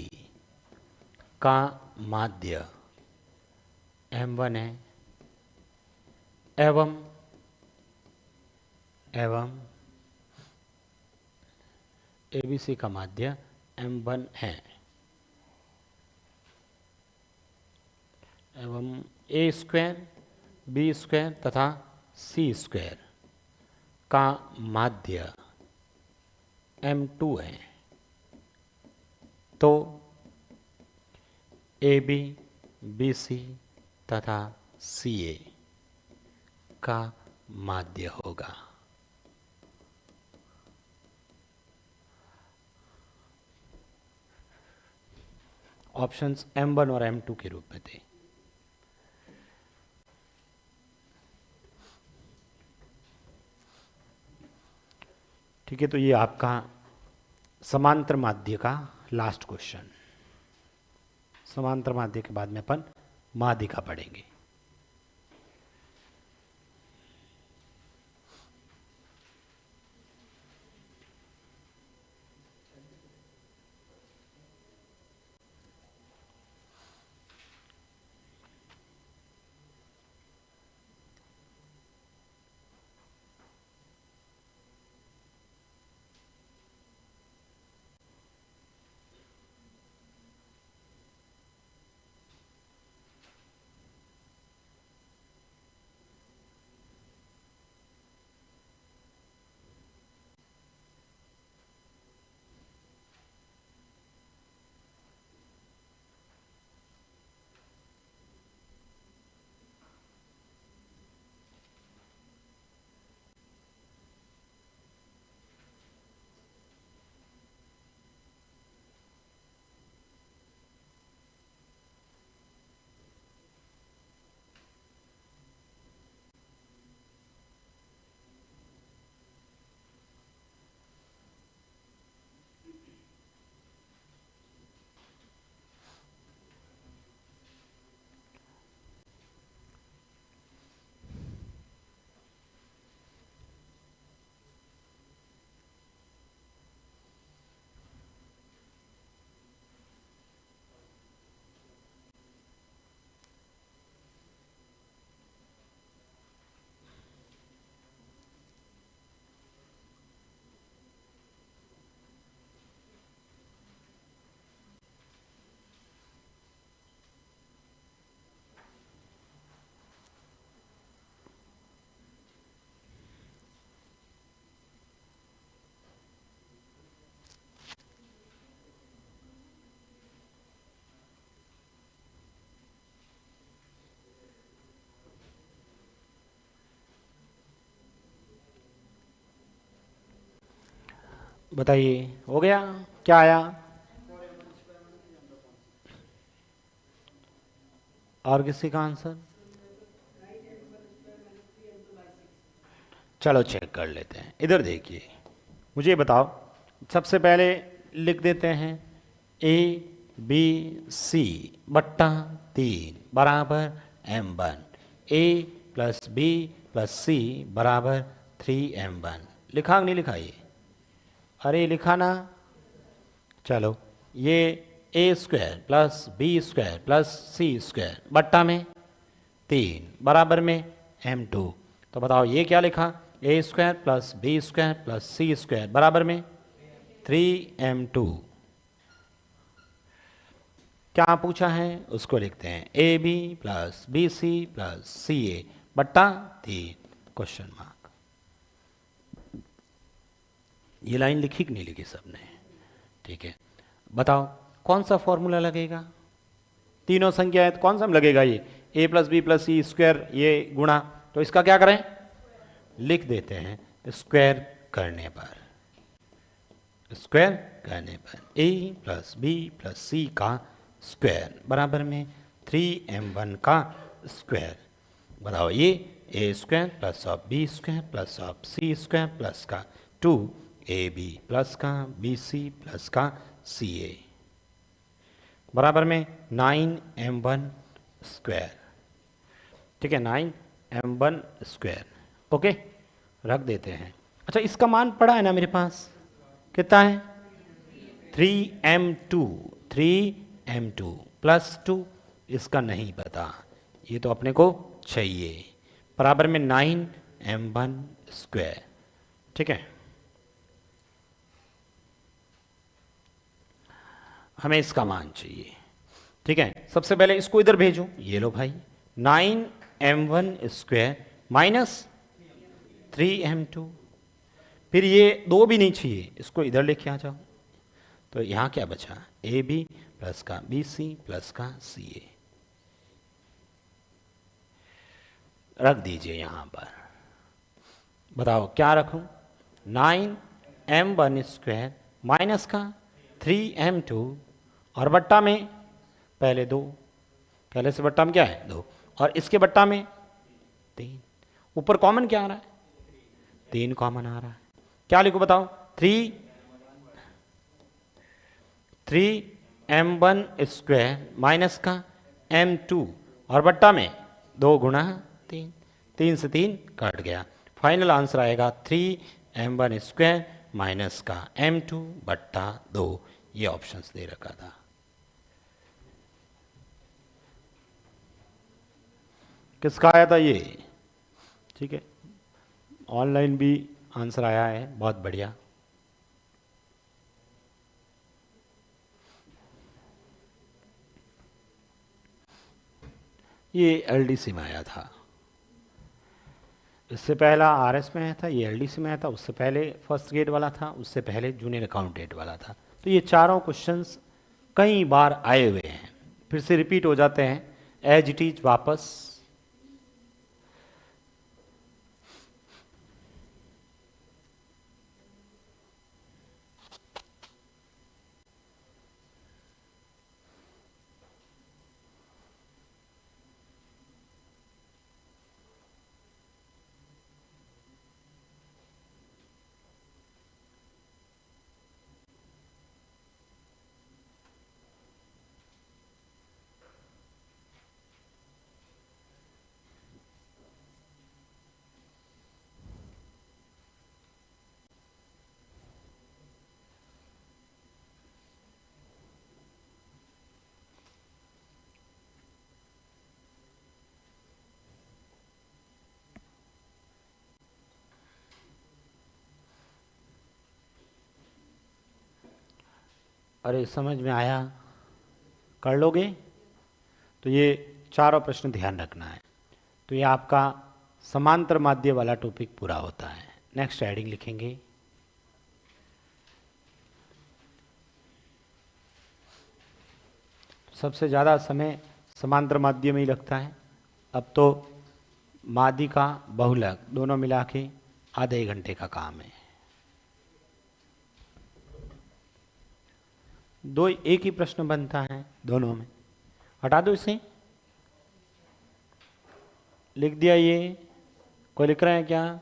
का माध्य m1 है एवं ए बी सी का माध्य m1 है एवं a² b² तथा c² का माध्य m2 है, तो AB BC तथा CA का माध्य होगा। ऑप्शंस M1 और M2 के रूप में थे। ठीक है, तो ये आपका समांतर माध्य का लास्ट क्वेश्चन। समांतर माध्य के बाद में अपन माध्यिका पढ़ेंगे। बताइए हो गया, क्या आया? और किसी का आंसर? चलो चेक कर लेते हैं, इधर देखिए, मुझे ये बताओ, सबसे पहले लिख देते हैं ए बी सी बट्टा 3 बराबर m1, ए प्लस बी प्लस सी बराबर 3m1। लिखा कि नहीं लिखा ये? अरे लिखा ना? चलो, ये A square plus B square plus C square बट्टा में 3 बराबर में m2। तो बताओ ये क्या लिखा? A square plus B square plus C square बराबर में 3m2। क्या पूछा है उसको लिखते हैं, A B plus B C plus C A बट्टा 3 क्वेश्चन मार्क। ये लाइन लिखी कि नहीं लिखी सबने? ठीक है, बताओ कौन सा फॉर्मूला लगेगा? तीनों संख्या है तो कौन सा लगेगा? ये ए plus B plus C square, ये गुणा, तो इसका क्या करें? लिख देते हैं स्क्वायर करने पर, स्क्वायर करने पर A plus B plus C का स्क्वायर बराबर में 3m1 का स्क्वायर। बताओ ये A square plus of B square plus of C square plus का 2ab प्लस का bc प्लस का ca बराबर में 9m1 स्क्वायर। ठीक है, 9m1 स्क्वायर। ओके, रख देते हैं। अच्छा, इसका मान पड़ा है ना मेरे पास, कितना है? 3m2, 3m2 प्लस 2, इसका नहीं पता, ये तो अपने को चाहिए, बराबर में 9m1 स्क्वायर। ठीक है, हमें इसका मान चाहिए। ठीक है, सबसे पहले इसको इधर भेजो, ये लो भाई, 9m1 स्क्वायर माइनस 3m2, फिर ये 2 भी नहीं चाहिए, इसको इधर लेके आ जाओ, तो यहाँ क्या बचा? ए बी प्लस का बी सी प्लस का सी ए, रख दीजिए यहाँ पर। बताओ क्या रखूं? 9m1 स्क्वायर माइनस का 3m2 और बट्टा में पहले 2, पहले से बट्टा में क्या है? 2, और इसके बट्टा में 3। ऊपर कॉमन क्या आ रहा है? 3 कॉमन आ रहा है। क्या लिखो बताओ? 3m1 स्क्वायर माइनस का m2 और बट्टा में 2 गुणा 3, 3 से 3 कट गया, फाइनल आंसर आएगा 3m1 स्क्वायर माइनस का m2 बट्टा 2। ये ऑप्शंस दे रखा था। किसका आया था ये? ठीक है, ऑनलाइन भी आंसर आया है, बहुत बढ़िया। ये एलडीसी में आया था, इससे पहला आरएस में आया था, ये एलडीसी में आया था, उससे पहले फर्स्ट ग्रेड वाला था, उससे पहले जूनियर अकाउंटेंट वाला था। तो ये चारों क्वेश्चंस कई बार आए हुए हैं, फिर से रिपीट हो जाते हैं एज इट इज वापस। अरे समझ में आया? कर लोगे? तो ये चारों प्रश्न ध्यान रखना है। तो ये आपका समांतर माध्य वाला टॉपिक पूरा होता है। नेक्स्ट हेडिंग लिखेंगे, सबसे ज़्यादा समय समांतर माध्य में ही लगता है। अब तो माध्यिका का बहुलक दोनों मिला के आधे घंटे का काम है। दो एक ही प्रश्न बनता है दोनों में। हटा दो इसे, लिख दिया। ये कोई लिख रहा है क्या?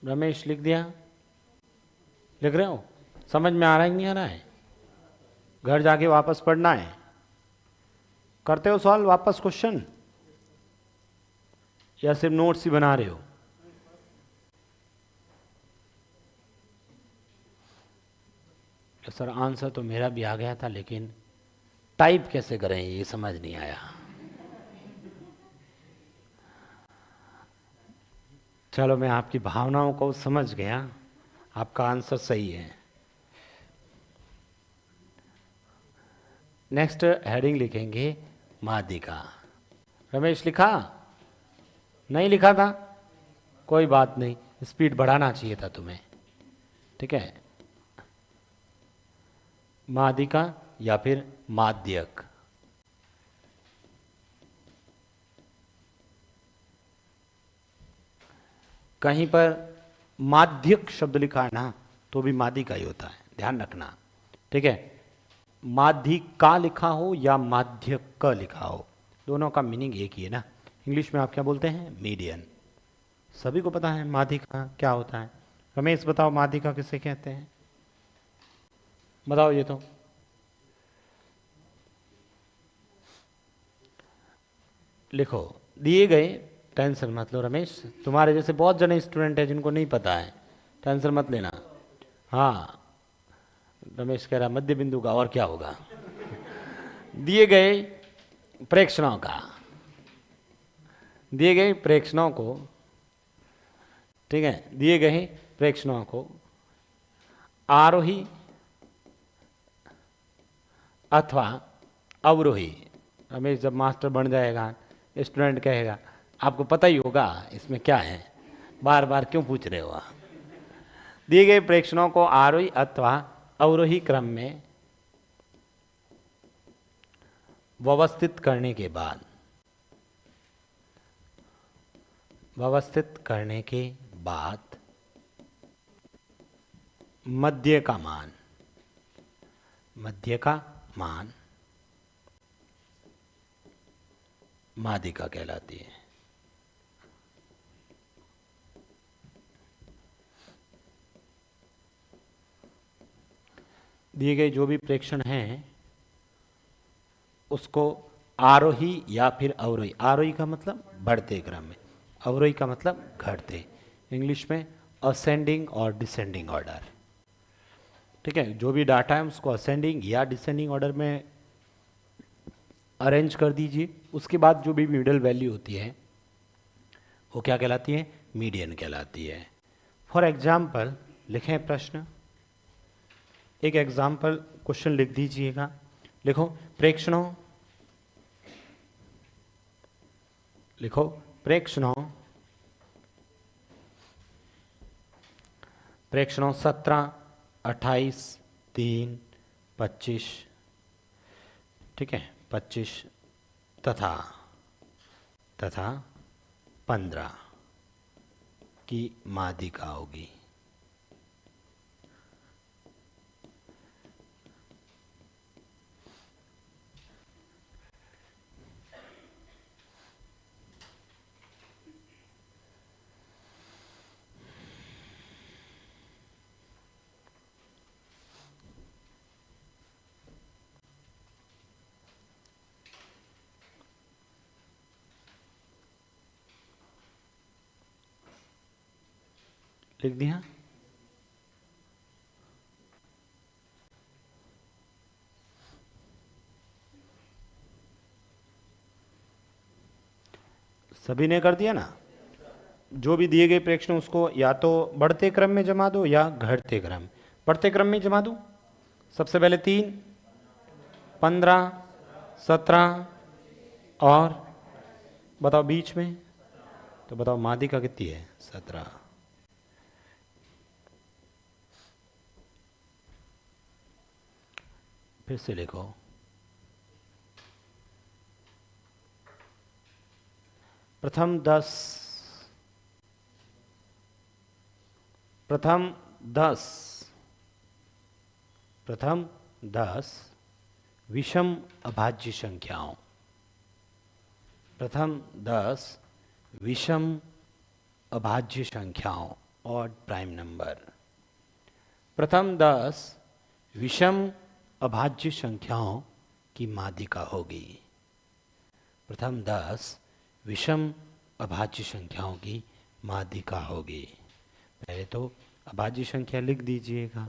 रमेश लिख दिया? लिख रहे हो? समझ में आ रहा है कि नहीं आ रहा है? घर जाके वापस पढ़ना है। करते हो सॉल्व वापस क्वेश्चन, या सिर्फ नोट्स ही बना रहे हो? सर आंसर तो मेरा भी आ गया था, लेकिन टाइप कैसे करें ये समझ नहीं आया। चलो मैं आपकी भावनाओं को समझ गया, आपका आंसर सही है। नेक्स्ट हेडिंग लिखेंगे माध्यिका। रमेश लिखा? नहीं लिखा था? कोई बात नहीं, स्पीड बढ़ाना चाहिए था तुम्हें, ठीक है। माध्यिका या फिर माध्यक। कहीं पर माध्यक शब्द लिखा है ना, तो भी माध्यिका ही होता है, ध्यान रखना, ठीक है। माध्यिका लिखा हो या माध्यक लिखा हो, दोनों का मीनिंग एक ही है ना। इंग्लिश में आप क्या बोलते हैं? मीडियन। सभी को पता है माध्यिका क्या होता है। रमेश बताओ माध्यिका किसे कहते हैं? बताओ ये तो। लिखो, दिए गए, टेंशन मत लो रमेश, तुम्हारे जैसे बहुत जने स्टूडेंट हैं जिनको नहीं पता है, टेंशन मत लेना। हाँ, रमेश कह रहा मध्य बिंदु का और क्या होगा। दिए गए प्रेक्षणों का, दिए गए प्रेक्षणों को, ठीक है, दिए गए प्रेक्षणों को आरोही अथवा अवरोही। रमेश जब मास्टर बन जाएगा, स्टूडेंट कहेगा आपको पता ही होगा इसमें क्या है, बार बार क्यों पूछ रहे हो आप। दिए गए प्रेक्षणों को आरोही अथवा अवरोही क्रम में व्यवस्थित करने के बाद, व्यवस्थित करने के बाद मध्य का मान, मध्य का मान माध्यिका कहलाती है। दिए गए जो भी प्रेक्षण हैं उसको आरोही या फिर अवरोही, आरोही का मतलब बढ़ते क्रम में, अवरोही का मतलब घटते, इंग्लिश में असेंडिंग और डिसेंडिंग ऑर्डर, ठीक है। जो भी डाटा है उसको असेंडिंग या डिसेंडिंग ऑर्डर में अरेंज कर दीजिए। उसके बाद जो भी मिडल वैल्यू होती है वो क्या कहलाती है? मीडियन कहलाती है। फॉर एग्जाम्पल लिखें प्रश्न, एक एग्जाम्पल क्वेश्चन लिख दीजिएगा। लिखो प्रेक्षणों, लिखो प्रेक्षणों, प्रेक्षणों 17, 28, 3, 25, ठीक है, 25 तथा 15 की माध्यिका होगी। लिख दिया? सभी ने कर दिया ना? जो भी दिए गए प्रेक्षण उसको या तो बढ़ते क्रम में जमा दो या घटते क्रम। बढ़ते क्रम में जमा दो। सबसे पहले 3, 15, 17 और बताओ बीच में, तो बताओ माध्यिका कितनी है? 17। फिर से लिखो, प्रथम 10 प्रथम 10 विषम अभाज्य संख्याओं, प्रथम 10 विषम अभाज्य संख्याओं ऑड प्राइम नंबर, प्रथम 10 विषम अभाज्य संख्याओं की माध्यिका होगी। प्रथम 10 विषम अभाज्य संख्याओं की माध्यिका होगी। पहले तो अभाज्य संख्या लिख दीजिएगा,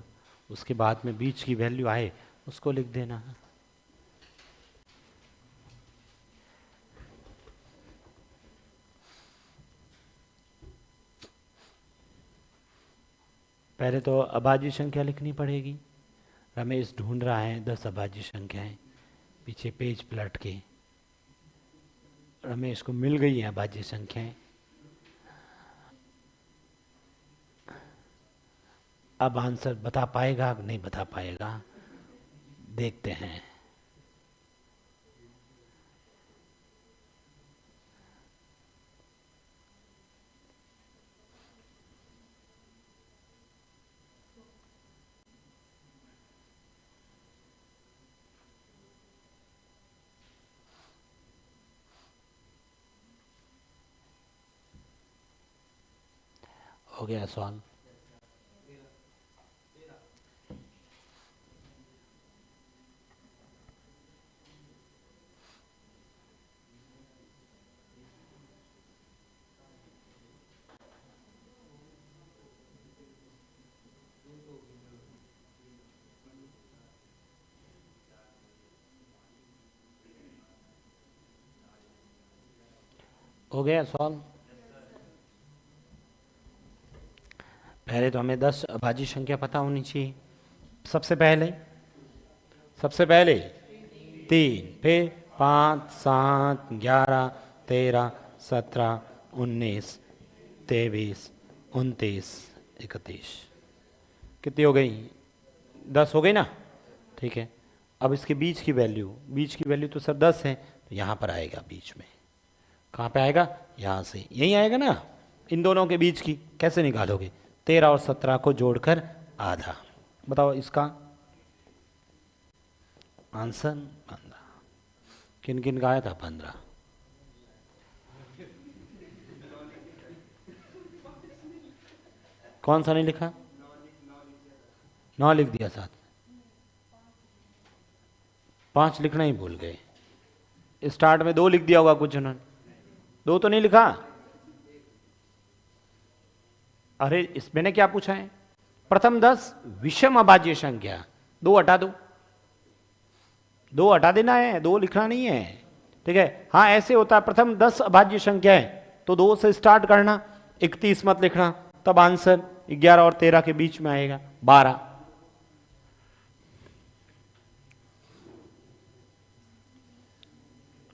उसके बाद में बीच की वैल्यू आए उसको लिख देना। पहले तो अभाज्य संख्या लिखनी पड़ेगी। रमेश ढूंढ रहा है 10 अभाज्य संख्याएं, पीछे पेज पलट के। रमेश को मिल गई है अभाज्य संख्याएं। अब आंसर बता पाएगा कि नहीं बता पाएगा, देखते हैं। हो गया सवाल? हो गया सवाल? पहले तो हमें 10 अभाज्य संख्या पता होनी चाहिए। सबसे पहले 3, फिर 5, 7, 11, 13, 17, 19, 23, 29, 31। कितनी हो गई? 10 हो गई ना? ठीक है। अब इसके बीच की वैल्यू तो सर 10 है, तो यहाँ पर आएगा बीच में। कहाँ पे आएगा? यहाँ से, यहीं आएगा ना। इन दोनों के बीच की कैसे निकालोगे? 13 और 17 को जोड़कर आधा। बताओ इसका आंसर 15। किन किन का आया था 15? कौन सा नहीं लिखा? 9 लिख दिया, साथ 5 लिखना ही भूल गए। स्टार्ट में 2 लिख दिया होगा कुछ उन्होंने, 2 तो नहीं लिखा। अरे इस मैंने क्या पूछा है? प्रथम 10 विषम अभाज्य संख्या, 2 हटा दो, 2 हटा देना है, 2 लिखना नहीं है। ठीक है, हाँ ऐसे होता है। प्रथम 10 अभाज्य संख्या है तो 2 से स्टार्ट करना, 31 मत लिखना, तब आंसर 11 और 13 के बीच में आएगा 12।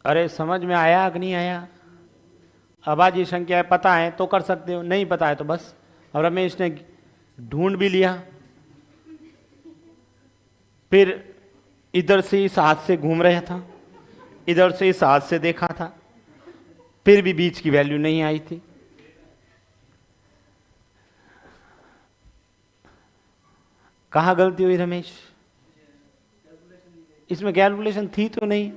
अरे समझ में आया कि नहीं आया? अभाज्य संख्या पता है तो कर सकते हो, नहीं पता है तो बस। अब रमेश ने ढूंढ भी लिया, फिर इधर से इस हाथ से घूम रहा था, इधर से इस हाथ से देखा था, फिर भी बीच की वैल्यू नहीं आई थी। कहाँ गलती हुई रमेश? इसमें कैलकुलेशन थी तो नहीं।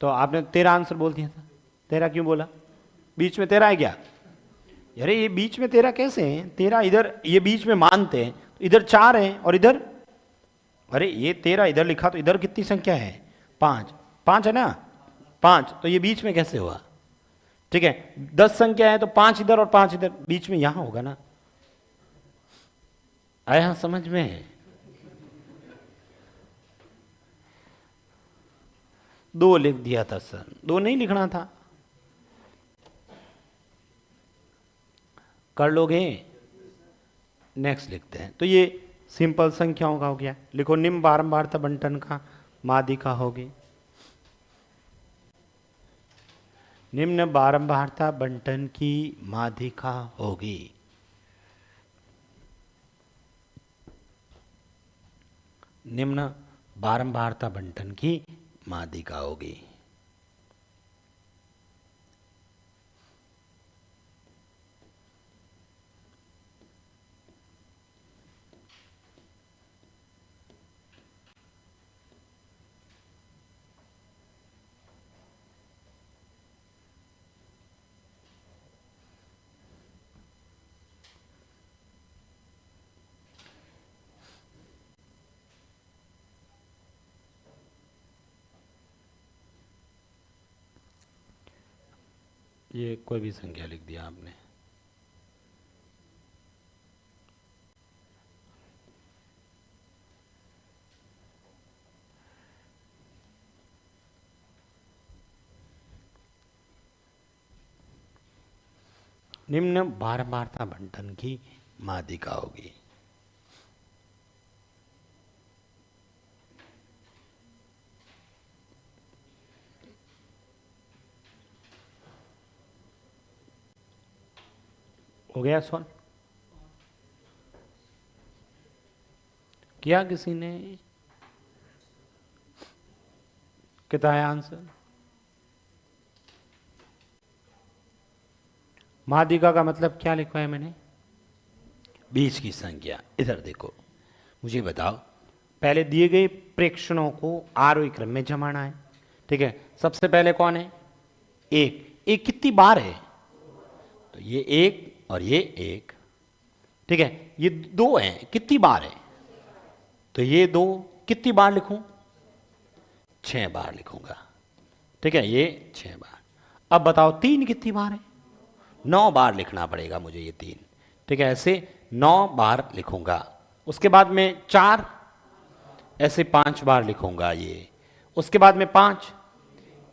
तो आपने 13 आंसर बोल दिया था, 13 क्यों बोला? बीच में 13 है क्या? अरे ये बीच में 13 कैसे है? 13 इधर, ये बीच में मानते हैं, तो इधर 4 है और इधर, अरे ये 13 इधर लिखा तो इधर कितनी संख्या है? 5, 5 है ना? 5, तो ये बीच में कैसे हुआ? ठीक है, 10 संख्या है तो 5 इधर और 5 इधर, बीच में यहां होगा ना। आया समझ में? 2 लिख दिया था सर, 2 नहीं लिखना था। कर लोगे? नेक्स्ट लिखते हैं। तो ये सिंपल संख्याओं का हो गया। लिखो निम्न बारंबारता बंटन का माध्यिका होगी। निम्न बारंबारता बंटन की माध्यिका होगी। निम्न बारंबारता बंटन की माध्यिका होगी। ये कोई भी संख्या लिख दिया आपने। निम्न बारंबारता बंटन की माध्यिका होगी। हो गया सॉल्व? किया किसी ने? कितना है आंसर? माध्यिका का मतलब क्या लिखवाया मैंने? बीच की संख्या। इधर देखो, मुझे बताओ, पहले दिए गए प्रेक्षणों को आरोही क्रम में जमाना है। ठीक है, सबसे पहले कौन है? एक। एक कितनी बार है? तो ये एक और ये एक। ठीक है, ये दो है, कितनी बार है? तो ये दो कितनी बार लिखूं? 6 बार लिखूंगा। ठीक है, ये 6 बार। अब बताओ तीन कितनी बार है? 9 बार लिखना पड़ेगा मुझे ये तीन। ठीक है, ऐसे 9 बार लिखूंगा। उसके बाद में 4, ऐसे 5 बार लिखूंगा ये। उसके बाद में 5,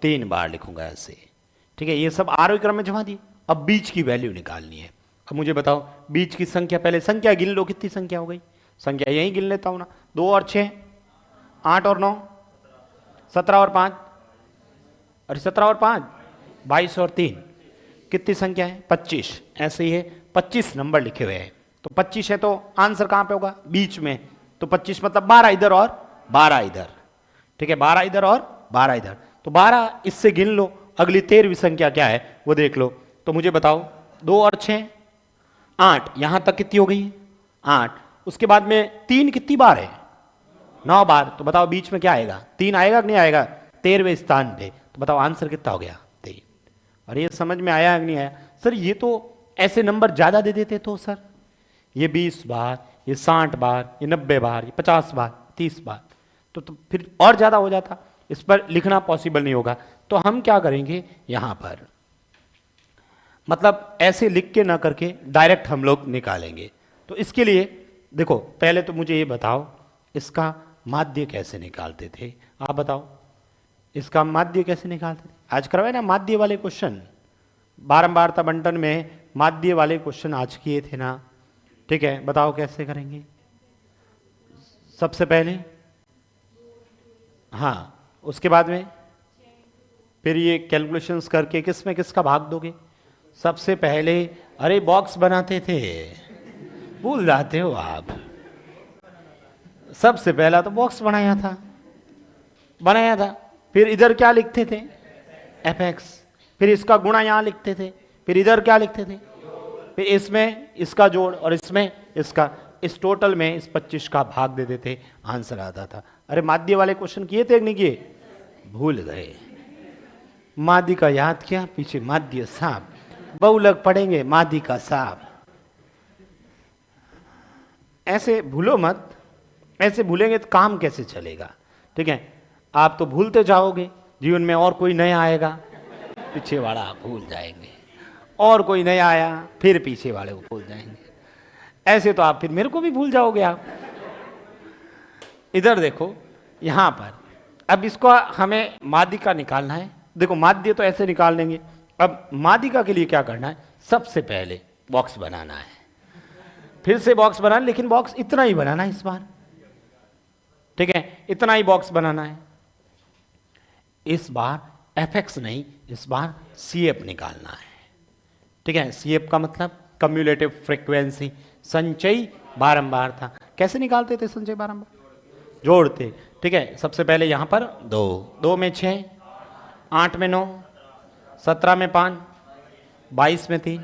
3 बार लिखूंगा ऐसे। ठीक है, ये सब आरोही क्रम में जमा दिए। अब बीच की वैल्यू निकालनी है। अब मुझे बताओ बीच की संख्या, पहले संख्या गिन लो, कितनी संख्या हो गई? संख्या यही गिन लेता हूं ना। 2 और 6, 8 और 9, 17 और 5, अरे 17 और 5, 22 और 3, कितनी संख्या है? 25। ऐसे ही है, 25 नंबर लिखे हुए हैं। तो 25 है तो आंसर कहां पे होगा? बीच में। तो 25 मतलब 12 इधर और 12 इधर। ठीक है, 12 इधर और 12 इधर। तो 12 इससे गिन लो। अगली 13वीं संख्या क्या है वो देख लो। तो मुझे बताओ 2 और 6, 8, यहां तक कितनी हो गई? 8। उसके बाद में 3 कितनी बार है? 9 बार। तो बताओ बीच में क्या आएगा? 3 आएगा कि नहीं आएगा? 13वें स्थान पे। तो बताओ आंसर कितना हो गया? 3। और ये समझ में आया कि नहीं आया? सर ये तो ऐसे नंबर ज्यादा दे देते तो सर, ये 20 बार, ये 60 बार, ये 90 बार, ये 50 बार, 30 बार, तो फिर और ज्यादा हो जाता। इस पर लिखना पॉसिबल नहीं होगा। तो हम क्या करेंगे यहां पर, मतलब ऐसे लिख के ना करके डायरेक्ट हम लोग निकालेंगे। तो इसके लिए देखो, पहले तो मुझे ये बताओ इसका माध्य कैसे निकालते थे? आप बताओ इसका माध्य कैसे निकालते थे? आज करवाए ना माध्य वाले क्वेश्चन, बारंबारता बंटन में माध्य वाले क्वेश्चन आज किए थे ना। ठीक है, बताओ कैसे करेंगे? सबसे पहले हाँ, उसके बाद में फिर ये कैलकुलेशंस करके किस में किसका भाग दोगे? सबसे पहले अरे बॉक्स बनाते थे, भूल जाते हो आप। सबसे पहला तो बॉक्स बनाया था। फिर इधर क्या लिखते थे? fx। फिर इसका गुणा यहां लिखते थे। फिर इधर क्या लिखते थे? फिर इसमें इसका जोड़ और इसमें इसका, इस टोटल में इस 25 का भाग दे देते, आंसर आता था। अरे माध्य वाले क्वेश्चन किए थे कि नहीं किए? भूल गए। माध्य का याद किया, पीछे माध्य सांप, बहुलक पढ़ेंगे माध्य का सांप। ऐसे भूलो मत, ऐसे भूलेंगे तो काम कैसे चलेगा? ठीक है, आप तो भूलते जाओगे, जीवन में और कोई नया आएगा, पीछे वाला भूल जाएंगे, और कोई नया आया फिर पीछे वाले को भूल जाएंगे। ऐसे तो आप फिर मेरे को भी भूल जाओगे आप। इधर देखो, यहां पर अब इसको हमें माध्यिका निकालना है। देखो माध्य तो ऐसे निकाल लेंगे। अब माध्यिका के लिए क्या करना है? सबसे पहले बॉक्स बनाना है। फिर से बॉक्स बनाना, लेकिन बॉक्स इतना ही बनाना है इस बार। ठीक है, इतना ही बॉक्स बनाना है इस बार। fx नहीं, इस बार cf निकालना है। ठीक है, cf का मतलब कम्युलेटिव फ्रीक्वेंसी, संचयी बारंबारता। कैसे निकालते थे संचयी बारंबार? जोड़ते। ठीक है, सबसे पहले यहां पर 2 में 6, 8 में 9, 17 में 5, 22 में 3,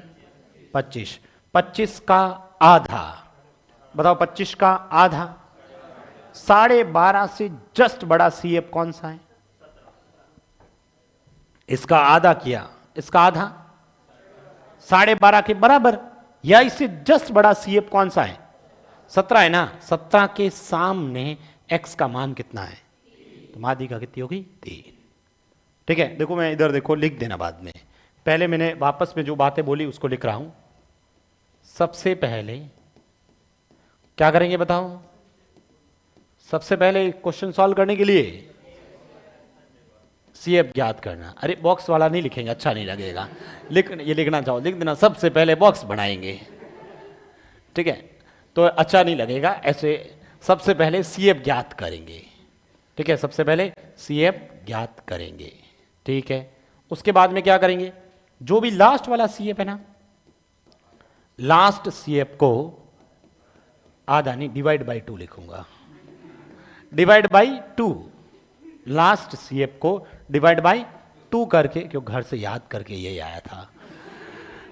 25। 25 का आधा, बताओ 25 का आधा, 12.5 से जस्ट बड़ा CF कौन सा है? इसका आधा किया, इसका आधा 12.5 के बराबर, या इससे जस्ट बड़ा CF कौन सा है? 17 है ना। 17 के सामने x का मान कितना है? तो माध्यिका कितनी होगी? 3। ठीक है, देखो मैं इधर देखो लिख देना बाद में, पहले मैंने वापस में जो बातें बोली उसको लिख रहा हूं। सबसे पहले क्या करेंगे बताओ? सबसे पहले क्वेश्चन सॉल्व करने के लिए सीएफ ज्ञात करना। अरे बॉक्स वाला नहीं लिखेंगे, अच्छा नहीं लगेगा। ये लिखना चाहो लिख देना, सबसे पहले बॉक्स बनाएंगे, ठीक है? तो अच्छा नहीं लगेगा ऐसे। सबसे पहले सीएफ ज्ञात करेंगे, ठीक है? सबसे पहले सीएफ ज्ञात करेंगे, ठीक है? उसके बाद में क्या करेंगे? जो भी लास्ट वाला सीएफ है ना, लास्ट सीएफ को आधा नहीं डिवाइड बाई 2 लिखूंगा, डिवाइड बाई 2। लास्ट सीएफ को डिवाइड बाई 2 करके, क्यों घर से याद करके यही आया था।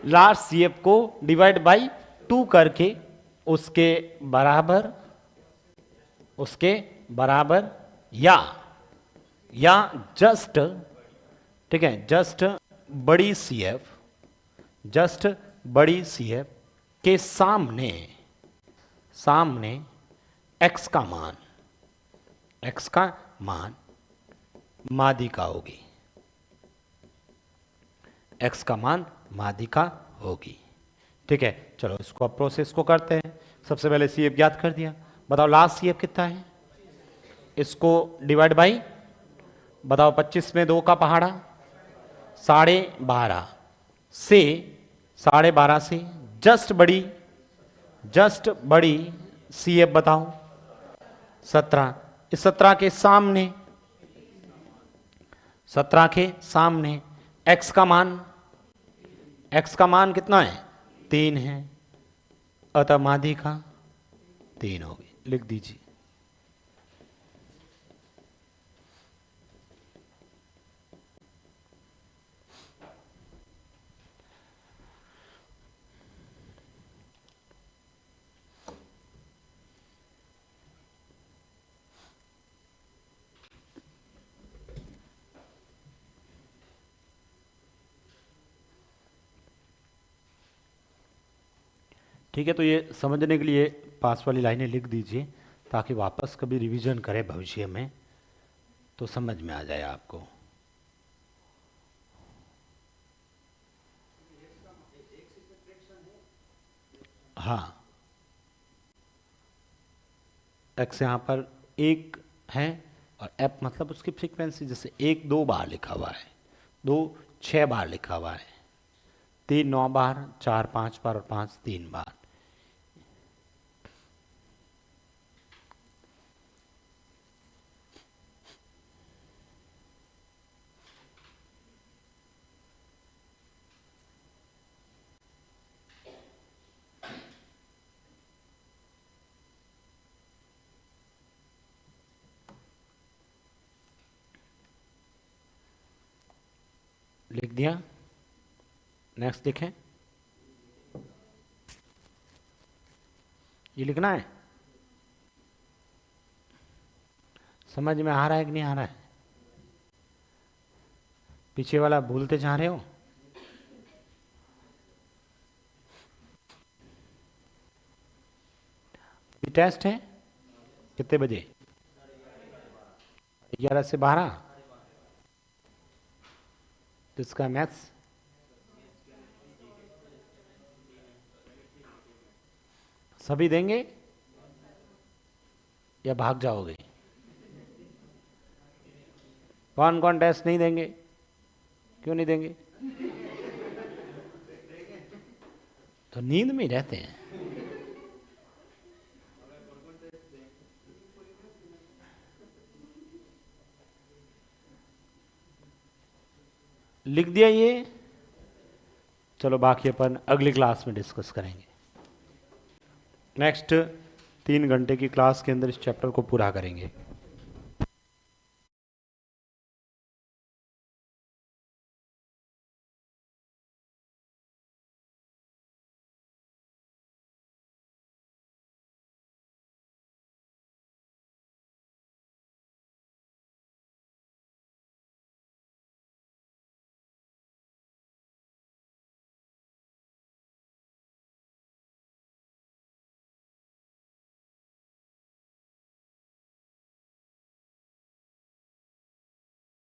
लास्ट सीएफ को डिवाइड बाई 2 करके उसके बराबर या जस्ट, ठीक है, जस्ट बड़ी सीएफ के सामने एक्स का मान माध्यिका होगी, एक्स का मान माध्यिका होगी, ठीक है? चलो इसको अब प्रोसेस को करते हैं। सबसे पहले सीएफ ज्ञात कर दिया, बताओ लास्ट सीएफ कितना है? इसको डिवाइड बाई, बताओ 25 में 2 का पहाड़ा 12.5 से 12.5 से जस्ट बड़ी सीएफ बताओ 17। इस 17 के सामने एक्स का मान कितना है? 3 है, अतः माध्यिका 3 होगी। लिख दीजिए। ठीक है, तो ये समझने के लिए पास वाली लाइनें लिख दीजिए ताकि वापस कभी रिवीजन करें भविष्य में तो समझ में आ जाए आपको। हाँ, एक्स यहाँ पर 1 है और एफ मतलब उसकी फ्रीक्वेंसी, जैसे 1 2 बार लिखा हुआ है, 2 6 बार लिखा हुआ है, 3 9 बार, 4 5 बार और 5 3 बार। लिख दिया। नेक्स्ट देखें, ये लिखना है। समझ में आ रहा है कि नहीं आ रहा है? पीछे वाला भूलते जा रहे हो? टेस्ट है कितने बजे? 11 से 12। तो इसका मैथ्स सभी देंगे या भाग जाओगे? कौन कौन टेस्ट नहीं देंगे? क्यों नहीं देंगे? तो नींद में ही रहते हैं। लिख दिया ये। चलो बाकी अपन अगली क्लास में डिस्कस करेंगे। नेक्स्ट 3 घंटे की क्लास के अंदर इस चैप्टर को पूरा करेंगे।